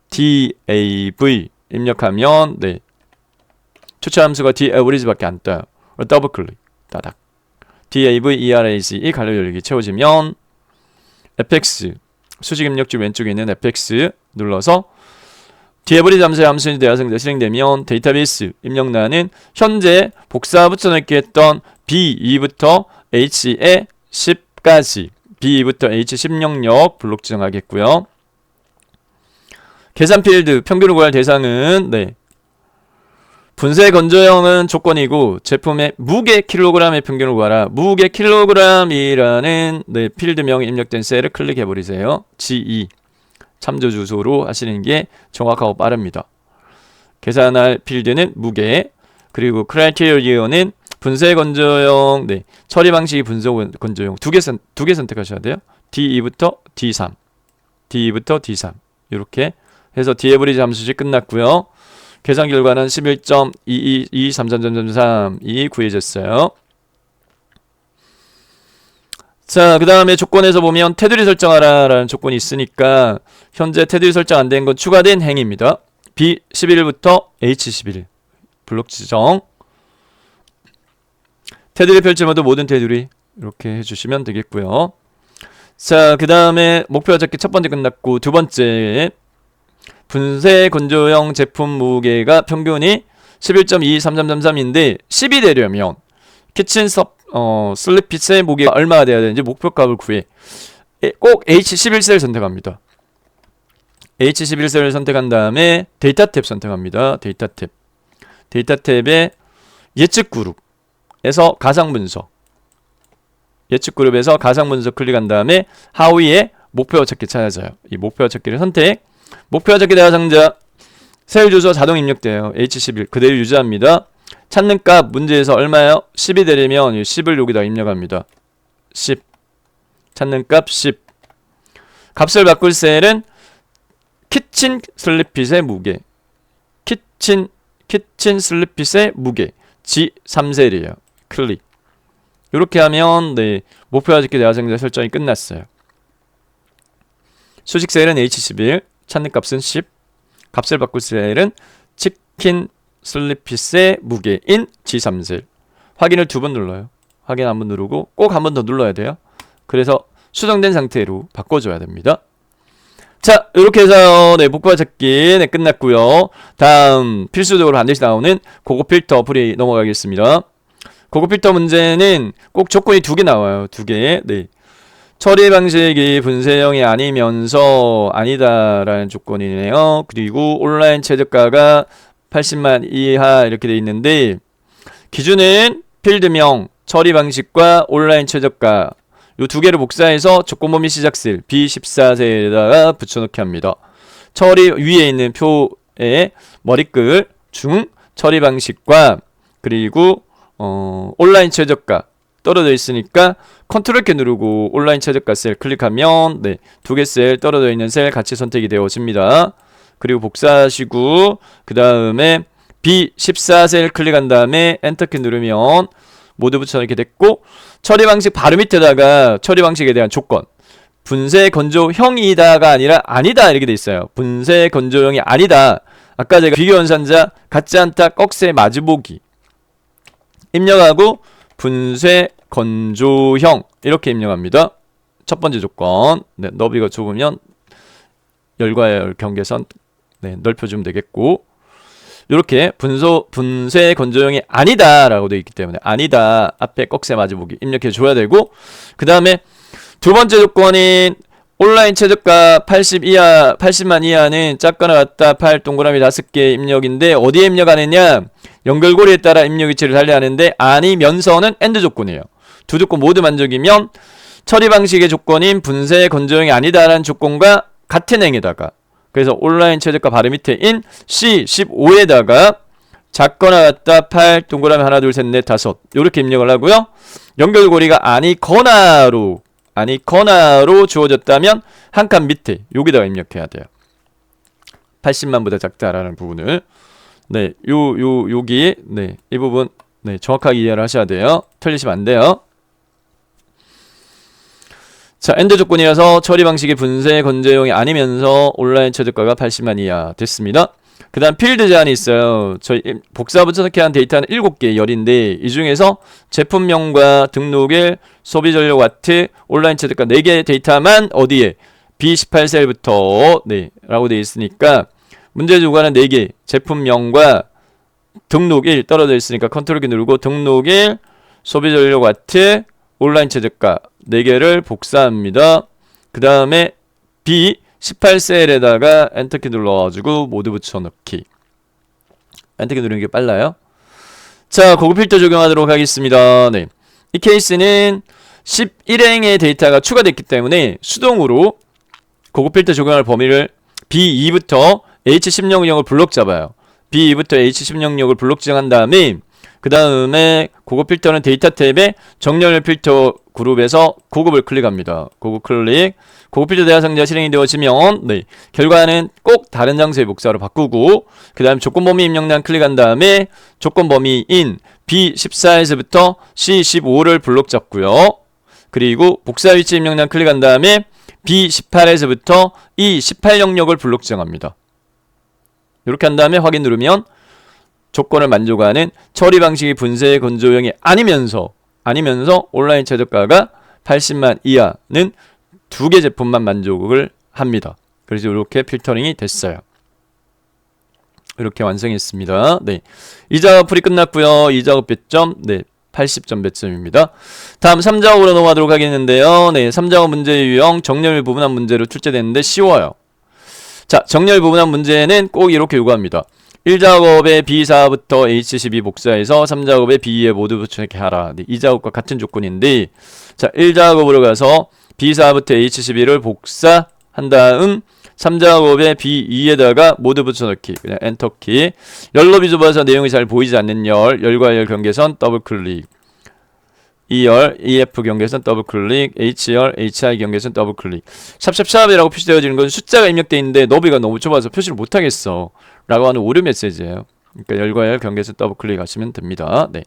DAV 입력하면 네. 추천 함수가 DAverage밖에 안 떠요. 더블 클릭 따닥 DAV ERAC 괄호 열기 채워지면 fx 수직 입력줄 왼쪽에 있는 fx 눌러서 DAverage 함수의 함수에 대해서 실행되면 데이터베이스 입력란은 현재 복사 붙여넣기 했던 B2부터 H에 10까지 B2부터 H10 영역 블록 지정하겠고요. 계산 필드 평균을 구할 대상은 네. 분쇄 건조형은 조건이고 제품의 무게 킬로그램의 평균을 구하라. 무게 킬로그램이라는 네, 필드명이 입력된 셀을 클릭해 버리세요. G2 참조 주소로 하시는 게 정확하고 빠릅니다. 계산할 필드는 무게, 그리고 크라이테리어는 분쇄 건조형, 네, 처리 방식이 분쇄 건조형 두 개 선택하셔야 돼요. D2부터 D3, D2부터 D3 이렇게 해서 디에브리지 함수식 끝났고요. 계산 결과는 11.22233.33이 구해졌어요. 자, 그 다음에 조건에서 보면 테두리 설정하라 라는 조건이 있으니까 현재 테두리 설정 안 된 건 추가된 행입니다. B11부터 H11 블록 지정, 테두리 펼치 모드 모든 테두리 이렇게 해주시면 되겠고요. 자, 그 다음에 목표 찾기 첫 번째 끝났고 두 번째 분쇄 건조형 제품 무게가 평균이 11.23333인데 10이 되려면 키친 슬리핏의 무게가 얼마가 돼야 되는지 목표값을 구해. 꼭 H11셀 선택합니다. H11셀을 선택한 다음에 데이터 탭 선택합니다. 데이터 탭. 데이터 탭에 예측 그룹에서 가상 분석. 예측 그룹에서 가상 분석 클릭한 다음에 하위에 목표 찾기 찾아져요. 이 목표 찾기를 선택. 목표 찾기 대상자 셀 주소 자동 입력돼요. H11 그대로 유지합니다. 찾는 값 문제에서 얼마요? 10이 되려면 10을 여기다 입력합니다. 10 찾는 값 10. 값을 바꿀 셀은 키친 슬리핏의 무게, 키친 슬리핏의 무게 G3셀이에요. 클릭. 이렇게 하면 네, 목표 찾기 대상자 설정이 끝났어요. 수직 셀은 H11, 찾는 값은 10, 값을 바꿀 셀은 치킨 슬리핏의 무게인 G3셀. 확인을 두 번 눌러요. 확인 한 번 누르고 꼭 한 번 더 눌러야 돼요. 그래서 수정된 상태로 바꿔줘야 됩니다. 자, 이렇게 해서 네, 목표 찾기 네, 끝났고요. 다음 필수적으로 반드시 나오는 고급 필터 풀이 넘어가겠습니다. 고급 필터 문제는 꼭 조건이 두 개 나와요. 두 개. 네. 처리 방식이 분쇄형이 아니면서 아니다라는 조건이네요. 그리고 온라인 최저가가 80만 이하 이렇게 돼 있는데 기준은 필드명, 처리 방식과 온라인 최저가 이 두 개를 복사해서 조건 범위 시작셀 B14셀에다가 붙여넣기 합니다. 처리 위에 있는 표의 머리글 중 처리 방식과 그리고 온라인 최저가 떨어져 있으니까 컨트롤 키 누르고 온라인 최저가 셀 클릭하면 네, 두 개 셀 떨어져 있는 셀 같이 선택이 되어집니다. 그리고 복사하시고 그 다음에 B14셀 클릭한 다음에 엔터키 누르면 모두 붙여넣기 됐고 처리 방식 바로 밑에다가 처리 방식에 대한 조건 분쇄 건조형이다가 아니라 아니다 이렇게 돼 있어요. 분쇄 건조형이 아니다. 아까 제가 비교 연산자 같지 않다 꺽쇠 마주보기 입력하고 분쇄 건조형 이렇게 입력합니다. 첫 번째 조건. 네, 너비가 좁으면 열과 열 경계선 네, 넓혀주면 되겠고 이렇게 분쇄 건조형이 아니다 라고 되어 있기 때문에 아니다 앞에 꺽쇠 마주보기 입력해 줘야 되고 그 다음에 두 번째 조건인 온라인 최저가 80만 이하는 작거나 같다 팔 동그라미 5개 입력인데 어디에 입력하느냐 연결고리에 따라 입력 위치를 달리하는데 아니면서는 AND 조건이에요. 두 조건 모두 만족이면 처리 방식의 조건인 분쇄 건조형이 아니다라는 조건과 같은 행에다가 그래서 온라인 최저가 바로 밑에인 C15에다가 작거나 같다 8 동그라미 하나 둘 셋 넷 다섯 이렇게 입력을 하고요. 연결고리가 아니거나로 주어졌다면 한 칸 밑에 여기다가 입력해야 돼요. 80만보다 작다라는 부분을 네, 여기 네, 이 부분 네, 정확하게 이해를 하셔야 돼요. 틀리시면 안 돼요. 자, AND 조건이라서 처리 방식의 분쇄 건조형이 아니면서 온라인 최저가가 80만 이하 됐습니다. 그 다음 필드 제한이 있어요. 저희 복사부 선택한 데이터는 7개 열인데 이 중에서 제품명과 등록일, 소비전력 와트, 온라인 최저가 4개 데이터만 어디에? B18셀부터 네 라고 되어 있으니까 문제 주관은 4개 제품명과 등록일 떨어져 있으니까 컨트롤 키 누르고 등록일, 소비전력 와트, 온라인 최저가 4개를 복사합니다. 그 다음에 B18셀에다가 엔터키 눌러가지고 모두 붙여넣기. 엔터키 누르는 게 빨라요. 자, 고급 필터 적용하도록 하겠습니다. 네, 이 케이스는 11행의 데이터가 추가됐기 때문에 수동으로 고급 필터 적용할 범위를 B2부터 H10영역을 블록 잡아요. B2부터 H10영역을 블록 지정한 다음에 그 다음에 고급 필터는 데이터 탭에 정렬 필터 그룹에서 고급을 클릭합니다. 고급 클릭. 고급 필터 대화 상자가 실행이 되어지면 네, 결과는 꼭 다른 장소의 복사로 바꾸고 그 다음 조건 범위 입력란 클릭한 다음에 조건 범위인 B14에서부터 C15를 블록 잡고요. 그리고 복사 위치 입력란 클릭한 다음에 B18에서부터 E18 영역을 블록 지정합니다. 이렇게 한 다음에 확인 누르면 조건을 만족하는 처리 방식이 분쇄 건조형이 아니면서 온라인 최저가가 80만 이하는 2개 제품만 만족을 합니다. 그래서 이렇게 필터링이 됐어요. 이렇게 완성했습니다. 네, 이 작업 풀이 끝났고요. 이 작업 배점 네 80점 배점입니다. 다음 3작업으로 넘어가도록 하겠는데요. 네, 3작업 문제 유형 정렬 부분한 문제로 출제됐는데 쉬워요. 자, 정렬 부분한 문제는 꼭 이렇게 요구합니다. 1작업에 B4부터 H12 복사해서 3작업에 B2에 모두 붙여넣기 하라. 네, 이 작업과 같은 조건인데 자, 1작업으로 가서 B4부터 H12를 복사한 다음 3작업에 B2에다가 모두 붙여넣기. 그냥 엔터키. 열너비 좁아서 내용이 잘 보이지 않는 열과 열 경계선 더블클릭. E열, EF 경계선 더블클릭, H열, HI 경계선 더블클릭. 샵샵샵이라고 표시되어지는 건 숫자가 입력되어 있는데 너비가 너무 좁아서 표시를 못하겠어 라고 하는 오류 메시지예요. 그러니까 열과 열 경계선 더블클릭 하시면 됩니다. 네.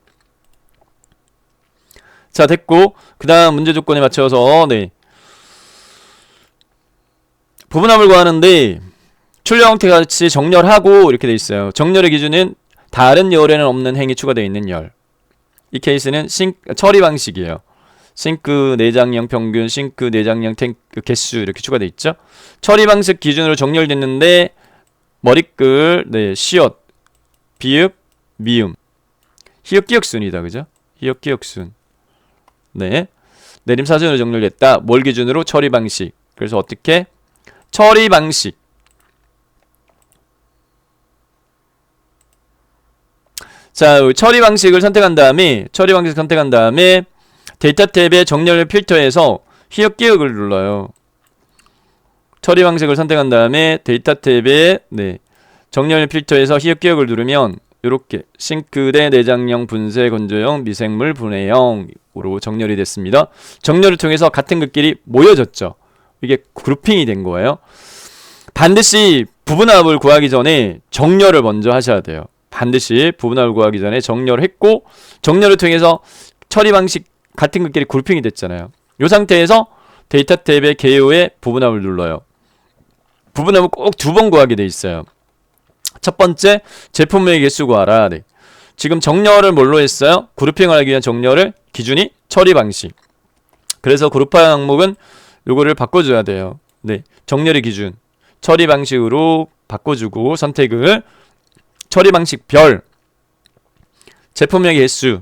자, 됐고 그 다음 문제 조건에 맞춰서 네, 부분함을 구하는데 출력 형태 같이 정렬하고 이렇게 돼 있어요. 정렬의 기준은 다른 열에는 없는 행이 추가되어 있는 열. 이 케이스는 처리 방식이에요. 싱크 내장량 평균, 싱크 내장량 탱크 개수 이렇게 추가되어 있죠. 처리 방식 기준으로 정렬됐는데 머리끌, 네, 시옷, 비읍, 미음, 히읗 기역순이다, 그죠? 히읗 기역순. 네, 내림 사전으로 정렬됐다. 뭘 기준으로? 처리 방식. 그래서 어떻게? 처리 방식. 자, 처리 방식을 선택한 다음에 데이터 탭의 정렬 필터에서 히읗 기역을 눌러요. 처리 방식을 선택한 다음에 데이터 탭의 네, 정렬 필터에서 히읗 기역을 누르면 이렇게 싱크대 내장형 분쇄 건조형 미생물 분해형으로 정렬이 됐습니다. 정렬을 통해서 같은 것끼리 모여졌죠. 이게 그룹핑이 된 거예요. 반드시 부분합을 구하기 전에 정렬을 먼저 하셔야 돼요. 반드시 부분합을 구하기 전에 정렬을 했고 정렬을 통해서 처리 방식 같은 것끼리 그룹핑이 됐잖아요. 이 상태에서 데이터 탭의 개요에 부분합을 눌러요. 부분합을 꼭 2번 구하게 돼 있어요. 첫 번째, 제품명의 개수 구하라. 네. 지금 정렬을 뭘로 했어요? 그룹핑을 하기 위한 정렬을 기준이 처리 방식. 그래서 그룹화 항목은 요거를 바꿔줘야 돼요. 네. 정렬의 기준. 처리 방식으로 바꿔주고 선택을 처리 방식 별. 제품명의 개수.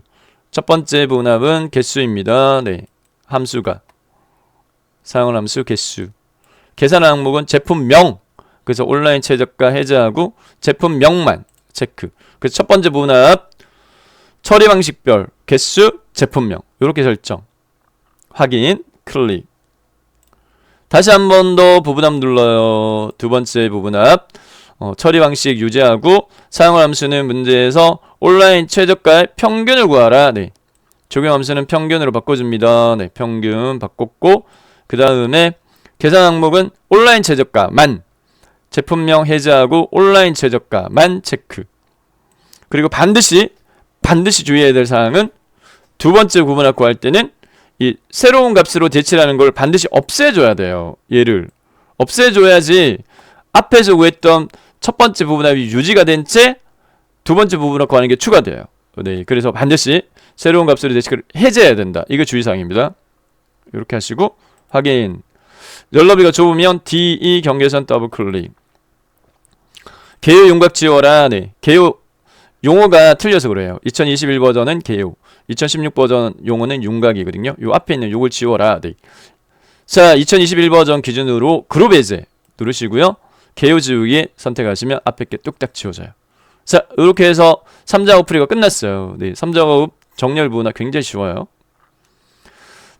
첫 번째 분합은 개수입니다. 네. 함수가. 사용할 함수 개수. 계산 항목은 제품명. 그래서 온라인 최저가 해제하고 제품명만 체크. 그래서 첫 번째 분합 처리 방식별 개수 제품명 이렇게 설정. 확인 클릭. 다시 한 번 더 부분합 눌러요. 두 번째 부분합 처리 방식 유지하고 사용할 함수는 문제에서 온라인 최저가의 평균을 구하라. 네. 적용 함수는 평균으로 바꿔줍니다. 네. 평균 바꿨고 그 다음에 계산 항목은 온라인 최저가만 제품명 해제하고 온라인 최저가만 체크. 그리고 반드시 주의해야 될 사항은 두 번째 구분합 구할 때는 이 새로운 값으로 대치라는 걸 반드시 없애줘야 돼요. 얘를 없애줘야지 앞에서 구했던 첫 번째 부분합이 유지가 된 채 두 번째 부분합 구하는 게 추가돼요. 네, 그래서 반드시 새로운 값으로 대치를 해제해야 된다. 이거 주의사항입니다. 이렇게 하시고 확인. 열너비가 좁으면 DE 경계선 더블 클릭. 개요 윤곽 지워라. 네. 개요 용어가 틀려서 그래요. 2021 버전은 개요, 2016 버전 용어는 윤곽이거든요. 요 앞에 있는 요걸 지워라. 네. 자, 2021 버전 기준으로 그룹 해제 누르시고요. 개요 지우기 선택하시면 앞에 게 뚝딱 지워져요. 자, 이렇게 해서 3작업 풀이가 끝났어요. 네, 3작업 정렬 분합 굉장히 쉬워요.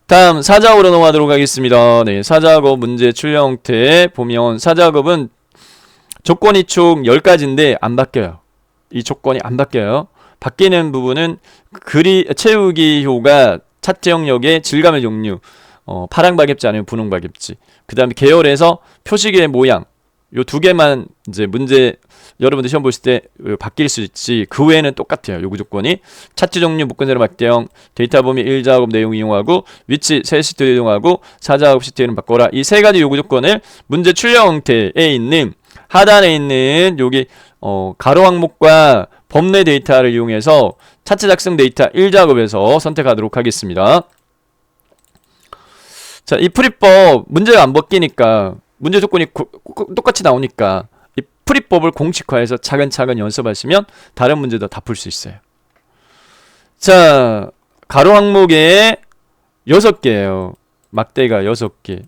다음 4작업으로 넘어가도록 하겠습니다. 네, 4작업 문제 출력 형태 보면 4작업은 조건이 총 10가지인데 안 바뀌어요. 이 조건이 안 바뀌어요. 바뀌는 부분은 채우기 효가 차트 영역의 질감의 종류, 파랑 박엽지 아니면 분홍 박엽지, 그 다음에 계열에서 표시기의 모양, 요 두 개만 이제 문제 여러분들 시험 보실 때 바뀔 수 있지, 그 외에는 똑같아요. 요구 조건이 차트 종류 묶은 세로 막대형, 데이터 범위 1작업 내용 이용하고 위치 새 시트 이용하고 4작업 시트는 바꿔라. 이 세 가지 요구 조건을 문제 출력 형태에 있는 하단에 있는 여기 가로 항목과 범례 데이터를 이용해서 차트 작성 데이터 1작업에서 선택하도록 하겠습니다. 자, 이 풀이법 문제가 안 바뀌니까 문제 조건이 똑같이 나오니까 이 풀이법을 공식화해서 차근차근 연습하시면 다른 문제도 다 풀 수 있어요. 자, 가로 항목에 6개예요. 막대가 6개.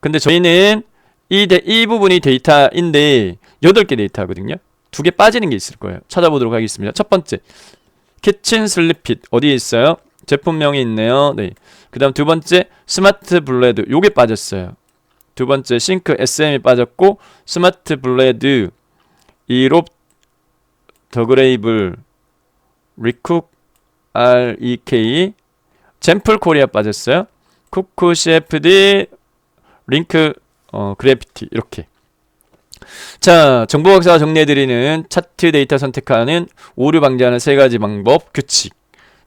근데 저희는 이 부분이 데이터인데 8개 데이터거든요. 2개 빠지는 게 있을 거예요. 찾아보도록 하겠습니다. 첫 번째, 키친 슬립핏 어디에 있어요? 제품명이 있네요. 네. 그 다음 두 번째, 스마트 블레드 요게 빠졌어요. 두 번째, 싱크 SM이 빠졌고 스마트 블레드, 이롭 더그레이블, 리쿡 REK, 젠플 코리아 빠졌어요. 쿠쿠 CFD, 링크 그래피티 이렇게. 자, 정보각서가 정리해드리는 차트 데이터 선택하는 오류 방지하는 세 가지 방법 규칙.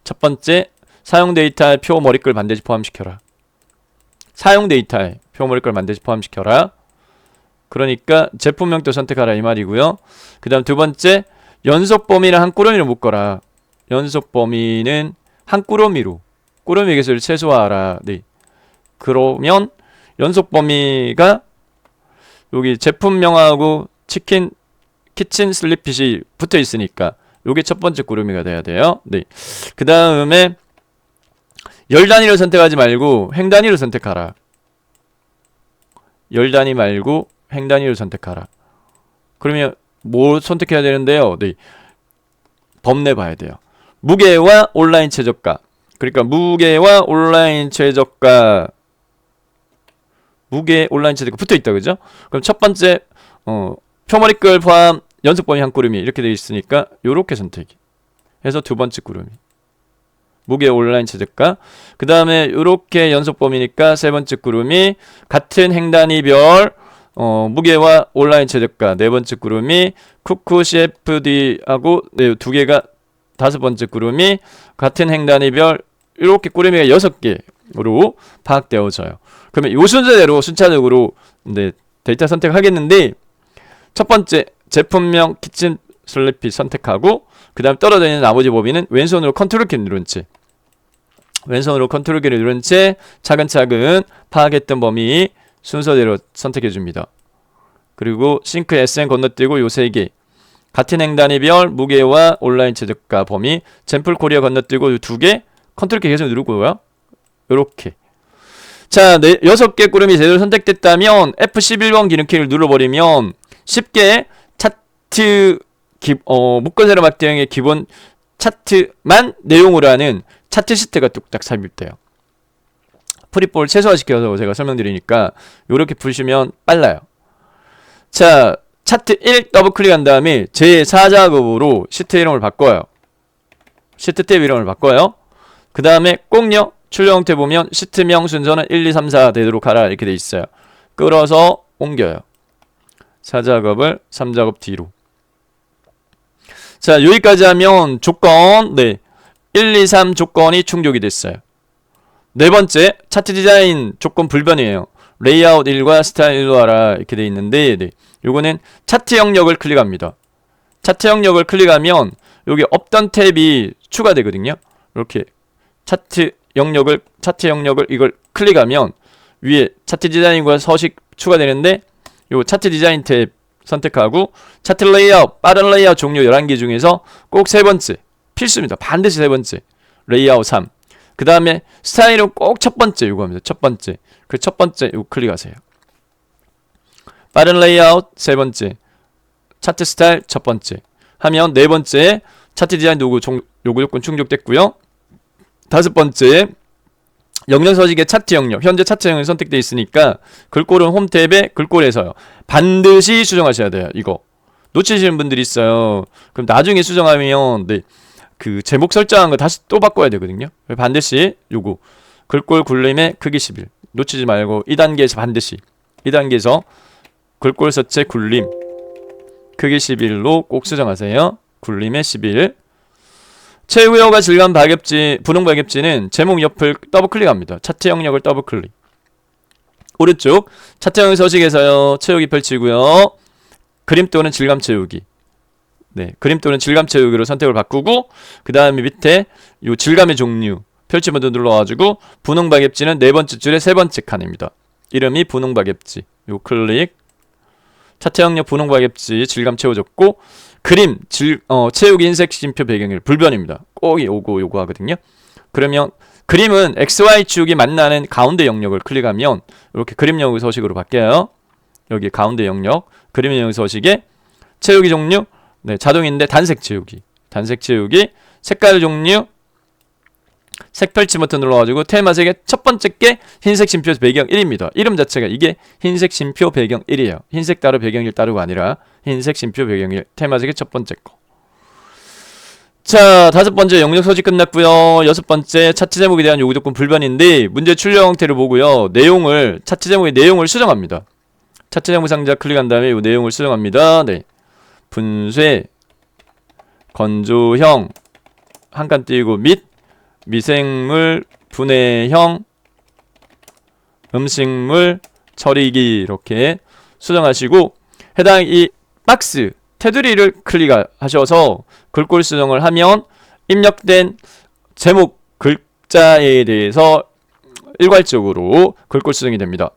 첫 번째, 사용 데이터의 표 머리글 반드시 포함시켜라. 사용 데이터에 표 머리글 반드시 포함시켜라. 그러니까 제품명도 선택하라 이 말이고요. 그 다음 두 번째, 연속 범위는 한 꾸러미로 묶어라. 연속 범위는 한 꾸러미로, 꾸러미 개수를 최소화하라. 네. 그러면 연속 범위가 여기 제품명하고 키친 슬립핏이 붙어 있으니까 요게 첫 번째 꾸러미가 돼야 돼요. 네. 그 다음에 열 단위로 선택하지 말고 행 단위로 선택하라. 열 단위 말고 행 단위로 선택하라. 그러면 뭐 선택해야 되는데요? 네. 범례 봐야 돼요. 무게와 온라인 최저가. 그러니까 무게와 온라인 최저가, 무게 온라인 최저가 붙어 있다, 그죠? 그럼 첫 번째 표머리글 포함 연속 범위 한 꾸러미 이렇게 되어 있으니까 요렇게 선택이 해서 두 번째 꾸러미 무게 온라인 최저가. 그 다음에 요렇게 연속 범위니까 세 번째 꾸러미 같은 행 단위별 무게와 온라인 최저가 네 번째 꾸러미, 쿠쿠 CFD하고 네, 두 개가 다섯 번째 꾸러미, 같은 행 단위별 이렇게 꾸러미가 6개로 파악되어져요. 그러면 요 순서대로 순차적으로 데이터 선택하겠는데 첫 번째 제품명 키친 슬리피 선택하고 그 다음 떨어져 있는 나머지 범위는 왼손으로 컨트롤 키를 누른 채 왼손으로 컨트롤 키를 누른 채 차근차근 파악했던 범위 순서대로 선택해 줍니다. 그리고 싱크 SN 건너뛰고 요 3개 같은 행단위별 무게와 온라인 최저가 범위 젠플 코리아 건너뛰고 요 2개 컨트롤 키 계속 누르고요. 요렇게 자 6개 꾸름이 제대로 선택됐다면 F11번 기능키를 눌러버리면 쉽게 차트 묶어세로 막대형의 기본 차트만 내용으로 하는 차트 시트가 뚝딱 삽입돼요. 프리폴 최소화시켜서 제가 설명드리니까 요렇게 푸시면 빨라요. 자 차트 1 더블 클릭한 다음에 제4작업으로 시트 이름을 바꿔요. 시트 탭 이름을 바꿔요. 그 다음에 꼭요 출력 형태 보면 시트명 순서는 1, 2, 3, 4 되도록 하라 이렇게 돼 있어요. 끌어서 옮겨요. 4작업을 3작업 뒤로. 자 여기까지 하면 조건 1, 2, 3 조건이 충족이 됐어요. 네 번째 차트 디자인 조건 불변이에요. 레이아웃 1과 스타일 1로 하라 이렇게 돼 있는데 요거는 차트 영역을 클릭합니다. 차트 영역을 클릭하면 여기 없던 탭이 추가되거든요. 이렇게 차트 영역을 이걸 클릭하면 위에 차트 디자인과 서식 추가되는데 요 차트 디자인 탭 선택하고 차트 레이아웃 빠른 레이아웃 종류 11개 중에서 꼭 세 번째 필수입니다. 반드시 세 번째 레이아웃 3 그 다음에 스타일은 꼭 첫 번째 요거입니다. 첫 번째 그 첫 번째 요거 클릭하세요. 빠른 레이아웃 세 번째 차트 스타일 첫 번째 하면 네 번째 차트 디자인 요구 요건 충족됐고요. 다섯 번째 영역 서식의 차트 영역 현재 차트 영역이 선택되어 있으니까 글꼴은 홈 탭에 글꼴에서요 반드시 수정하셔야 돼요. 이거 놓치시는 분들이 있어요. 그럼 나중에 수정하면 그 제목 설정한 거 다시 또 바꿔야 되거든요. 반드시 요거 글꼴 굴림의 크기 11 놓치지 말고 2단계에서 반드시 2단계에서 글꼴 서체 굴림 크기 11로 꼭 수정하세요. 굴림의 11 최우여가 질감 박엽지 분홍 박엽지는 제목 옆을 더블 클릭합니다. 차트 영역을 더블 클릭 오른쪽 차트 영역 서식에서요 채우기 펼치고요 그림 또는 질감 채우기 그림 또는 질감 채우기로 선택을 바꾸고 그 다음에 밑에 요 질감의 종류 펼치 모드 눌러가지고 분홍 박엽지는 네 번째 줄의 세 번째 칸입니다. 이름이 분홍 박엽지 요 클릭 차트 영역 분홍 박엽지 질감 채워졌고 그림 채우기 흰색 심표 배경일 불변입니다. 꼭 요거 하거든요. 그러면 그림은 XY 축이 만나는 가운데 영역을 클릭하면 이렇게 그림 영역 서식으로 바뀌어요. 여기 가운데 영역 그림 영역 서식에 채우기 종류 자동인데 단색 채우기 색깔 종류 색 펼치 버튼 눌러가지고 테마색의 첫 번째 게 흰색 심표 배경 1입니다. 이름 자체가 이게 흰색 심표 배경 1이에요. 흰색 따로 배경 1 따로가 아니라 흰색 심표 배경 1 테마색의 첫 번째 거. 자 다섯 번째 영역 서식 끝났고요. 여섯 번째 차트 제목에 대한 요구 조건 불변인데 문제 출력 형태를 보고요. 차트 제목의 내용을 수정합니다. 차트 제목 상자 클릭한 다음에 이 내용을 수정합니다. 분쇄 건조형 한 칸 띄고 및 미생물 분해형 음식물 처리기 이렇게 수정하시고 해당 이 박스 테두리를 클릭하셔서 글꼴 수정을 하면 입력된 제목 글자에 대해서 일괄적으로 글꼴 수정이 됩니다.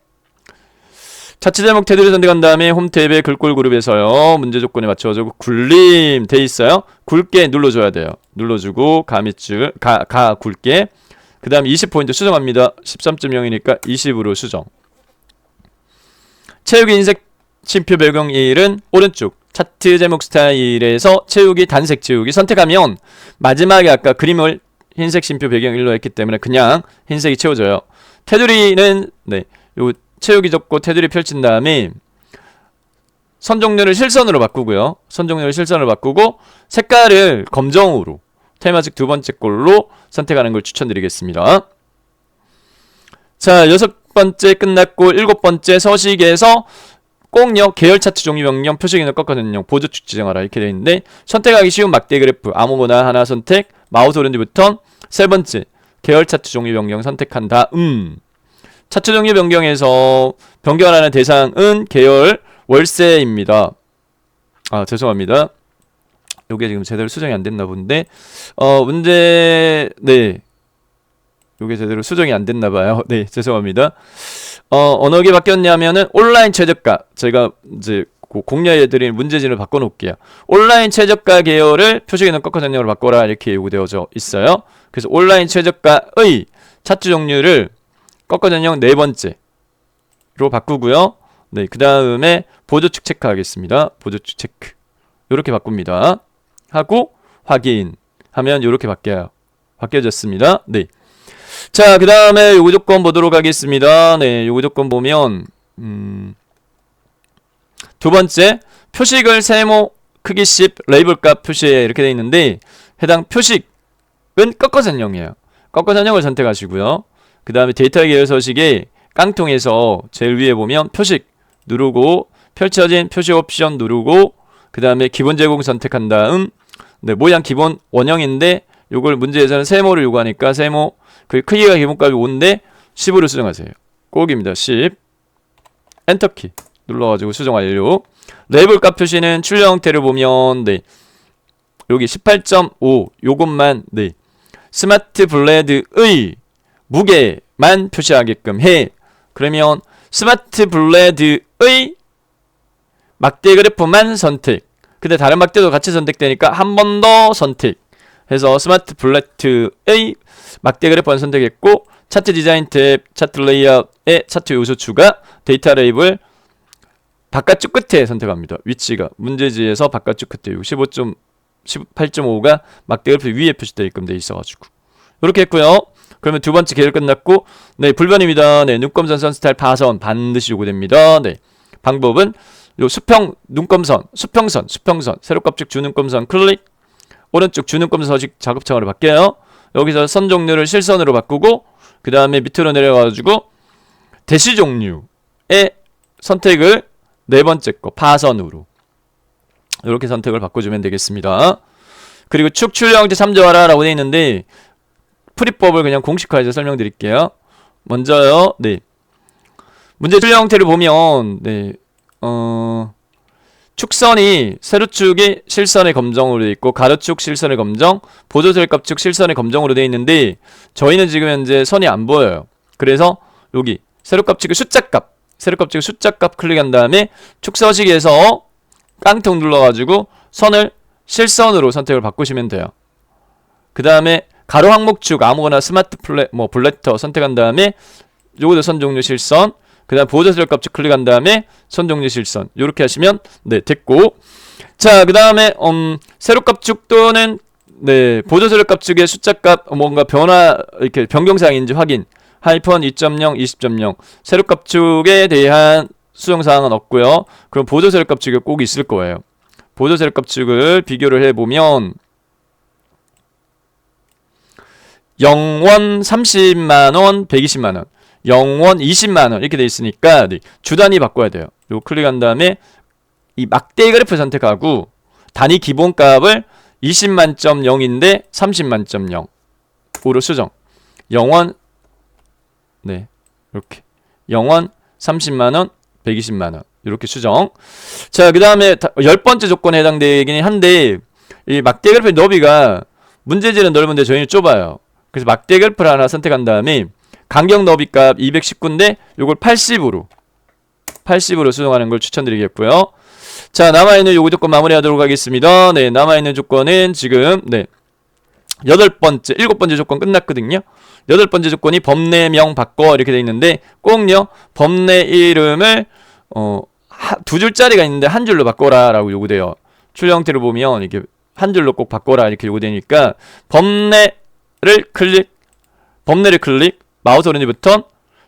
차트 제목 테두리 선택한 다음에 홈 탭의 글꼴 그룹에서요 문제 조건에 맞춰서 굴림 돼 있어요. 굵게 눌러줘야 돼요. 눌러주고 가밑줄 굵게 그 다음 20포인트 수정합니다. 13.0이니까 20으로 수정. 채우기 흰색 심표 배경 1은 오른쪽 차트 제목 스타일에서 채우기 단색 채우기 선택하면 마지막에 아까 그림을 흰색 심표 배경 1로 했기 때문에 그냥 흰색이 채워져요. 테두리는 요 채우기 접고 테두리 펼친 다음에 선 종류를 실선으로 바꾸고요. 선 종류를 실선으로 바꾸고 색깔을 검정으로 테마식 두 번째 걸로 선택하는 걸 추천드리겠습니다. 자, 여섯 번째 끝났고 일곱 번째 서식에서 꼭요 계열 차트 종류 변경 표시기능 꺾어 변경 보조축 지정하라 이렇게 되어 있는데 선택하기 쉬운 막대 그래프 아무거나 하나 선택 마우스 오른쪽 버튼 세 번째 계열 차트 종류 변경 선택한 다음 차트 종류 변경에서 변경하는 대상은 계열 월세입니다. 아, 죄송합니다. 요게 지금 제대로 수정이 안 됐나 본데, 문제, 네. 요게 제대로 수정이 안 됐나 봐요. 네, 죄송합니다. 어느 게 바뀌었냐면은 온라인 최저가. 제가 이제 공유해드린 문제진을 바꿔놓을게요. 온라인 최저가 계열을 표식에는 꺾어 전형으로 바꿔라 이렇게 요구되어져 있어요. 그래서 온라인 최저가의 차트 종류를 꺾어 전형 네 번째로 바꾸고요. 네, 그 다음에 보조축 체크하겠습니다. 보조축 체크. 요렇게 바꿉니다. 하고 확인하면 요렇게 바뀌어졌습니다. 네. 자, 그 다음에 요구 조건 보도록 하겠습니다. 네, 요구 조건 보면 두 번째, 표식을 세모 크기 10 레이블 값 표시해 이렇게 되어 있는데, 해당 표식은 꺾어 전형이에요. 꺾어 전형을 선택하시고요. 그 다음에 데이터 계열 서식에 깡통에서 제일 위에 보면 표식 누르고 펼쳐진 표식 옵션 누르고 그 다음에 기본 제공 선택한 다음, 네, 모양 기본 원형인데 요걸 문제에서는 세모를 요구하니까 세모 그 크기가 기본값이 5인데 10으로 수정하세요. 꼭입니다. 10 엔터키 눌러가지고 수정 완료. 레이블 값 표시는 출력 형태를 보면 네, 여기 18.5 요것만 네, 스마트 블레드의 무게만 표시하게끔 해. 그러면 스마트 블레드의 막대 그래프만 선택. 근데 다른 막대도 같이 선택되니까 한 번 더 선택 해서 스마트 블레드의 막대 그래프만 선택했고, 차트 디자인 탭, 차트 레이아웃의 차트 요소 추가, 데이터 레이블 바깥쪽 끝에 선택합니다. 위치가 문제지에서 바깥쪽 끝에 18.5가 막대 그래프 위에 표시되게끔 돼 있어가지고 이렇게 했고요. 그러면 두 번째 계열 끝났고, 네, 불변입니다. 네, 눈금선 선 스타일 파선 반드시 요구됩니다. 네, 방법은 요 수평 눈금선, 수평선, 세로값축 주눈금선 클릭, 오른쪽 주눈금선 서식 작업창으로 바뀌어요. 여기서 선 종류를 실선으로 바꾸고, 그 다음에 밑으로 내려가지고 대시 종류의 선택을 네 번째 거 파선으로 이렇게 선택을 바꿔주면 되겠습니다. 그리고 축 출력 형태 참조하라 라고 되어 있는데, 풀이법을 그냥 공식화해서 설명드릴게요. 먼저요, 네, 문제 출력 형태를 보면 네, 축선이 세로축이 실선의 검정으로 되어 있고 가로축 실선의 검정, 보조셀값축 실선의 검정으로 되어 있는데, 저희는 지금 현재 선이 안 보여요. 그래서 여기 세로값축의 숫자값, 세로값축의 숫자값 클릭한 다음에 축서식에서 깡통 눌러가지고 선을 실선으로 선택을 바꾸시면 돼요. 그 다음에 가로 항목축 아무거나 스마트 블랙터 선택한 다음에 요것도 선 종류 실선, 그 다음 보조세력 값축 클릭한 다음에 선 종류 실선 요렇게 하시면 네, 됐고, 자, 그 다음에 세로값축 또는 네, 보조세력 값축의 숫자값 뭔가 변화 이렇게 변경사항인지 확인 하이펀 2.0 20.0 세로값축에 대한 수정사항은 없고요. 그럼 보조세력 값축이 꼭 있을 거예요. 보조세력 값축을 비교를 해보면 0원 30만원 120만원 0원 20만원 이렇게 돼 있으니까 네, 주단위 바꿔야 돼요. 요 클릭한 다음에 이 막대 그래프 선택하고 단위 기본값을 20만점 0인데 30만점 0으로 수정. 0원 네, 이렇게 0원 30만원 120만원 이렇게 수정. 자, 그 다음에 10번째 조건에 해당되긴 한데, 이 막대 그래프의 너비가 문제지는 넓은데 저희는 좁아요. 그래서 막대 그래프를 하나 선택한 다음에 간격 너비값 219인데 요걸 80으로 수정하는 걸 추천드리겠고요. 자, 남아있는 요구 조건 마무리하도록 하겠습니다. 네, 남아있는 조건은 지금 네, 7번째 조건 끝났거든요. 8번째 조건이 법내명 바꿔 이렇게 돼 있는데, 꼭요 법내 이름을 두 줄짜리가 있는데 한 줄로 바꿔라 라고 요구돼요. 출력 형태를 보면 이렇게 한 줄로 꼭 바꿔라 이렇게 요구되니까 법내를 클릭 마우스 오른쪽 버튼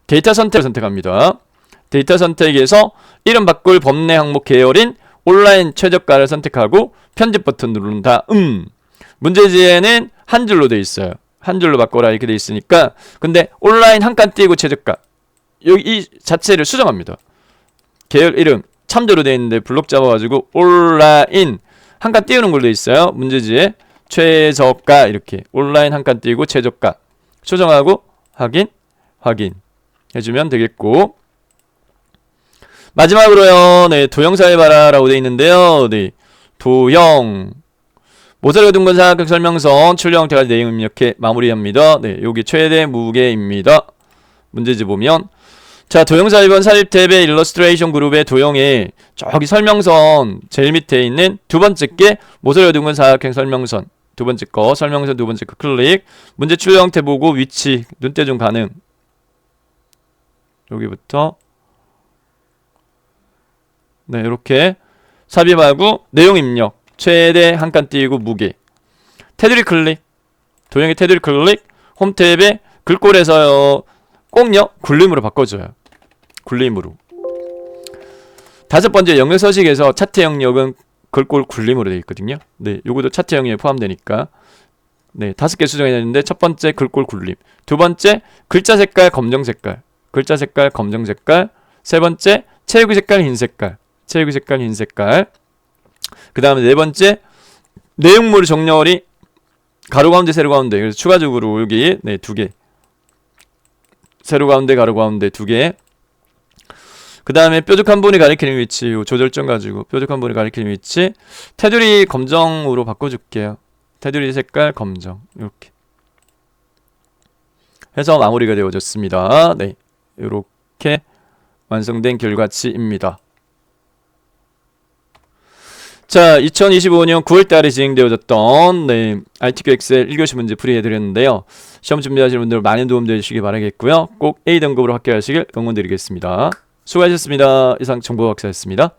데이터 선택을 선택합니다. 데이터 선택에서 이름 바꿀 법내 항목 계열인 온라인 최저가를 선택하고 편집 버튼 누른 다음, 문제지에는 한 줄로 돼 있어요. 한 줄로 바꿔라 이렇게 돼 있으니까, 근데 온라인 한 칸 띄고 최저가 여기 이 자체를 수정합니다. 계열 이름 참조로 돼 있는데 블록 잡아가지고 온라인 한 칸 띄우는 걸로 돼 있어요. 문제지에 최저가 이렇게 온라인 한 칸 띄고 최저가 수정하고 확인 해주면 되겠고, 마지막으로요, 네, 도형사 해봐라 라고 돼 있는데요. 네, 도형. 모서리가 둥근 사각형 설명선 출력 형태가 내용 입력해 마무리합니다. 네, 여기 최대 무게입니다. 문제지 보면 자, 도형사 1번 사립 탭의 일러스트레이션 그룹의 도형에 저기 설명선 제일 밑에 있는 두 번째 게 모서리가 둥근 사각형 설명선 두 번째 거 설명선 두 번째 거 클릭 문제 출력 형태 보고 위치 눈대중 가능 여기부터 네 이렇게 삽입하고 내용 입력 최대 한 칸 띄고 무게 테두리 클릭 도형의 테두리 클릭 홈 탭에 글꼴에서요 꼭요 굴림으로 바꿔줘요. 굴림으로. 다섯 번째 영역 서식에서 차트 영역은 글꼴 굴림으로 되어 있거든요. 네, 요것도 차트 영역에 포함되니까. 네, 5개 수정해야 되는데 첫 번째 글꼴 굴림, 두 번째 글자 색깔 검정 색깔, 글자 색깔 검정 색깔, 세 번째 체육의 색깔 흰 색깔, 체육의 색깔 흰 색깔. 그 다음에 네 번째 내용물 정렬이 가로 가운데 세로 가운데 그래서 추가적으로 여기 네, 2개. 세로 가운데 가로 가운데 2개. 그 다음에 뾰족한 부분이 가리키는 위치 조절점 가지고 뾰족한 부분이 가리키는 위치 테두리 검정으로 바꿔줄게요. 테두리 색깔 검정 이렇게 해서 마무리가 되어졌습니다. 네, 이렇게 완성된 결과치입니다. 자, 2025년 9월달에 진행되어졌던 네, ITQ 엑셀 1교시 문제 풀이해드렸는데요. 시험 준비하시는 분들 많은 도움 되시기 바라겠고요. 꼭 A등급으로 합격하시길 응원드리겠습니다. 수고하셨습니다. 이상 정보박사였습니다.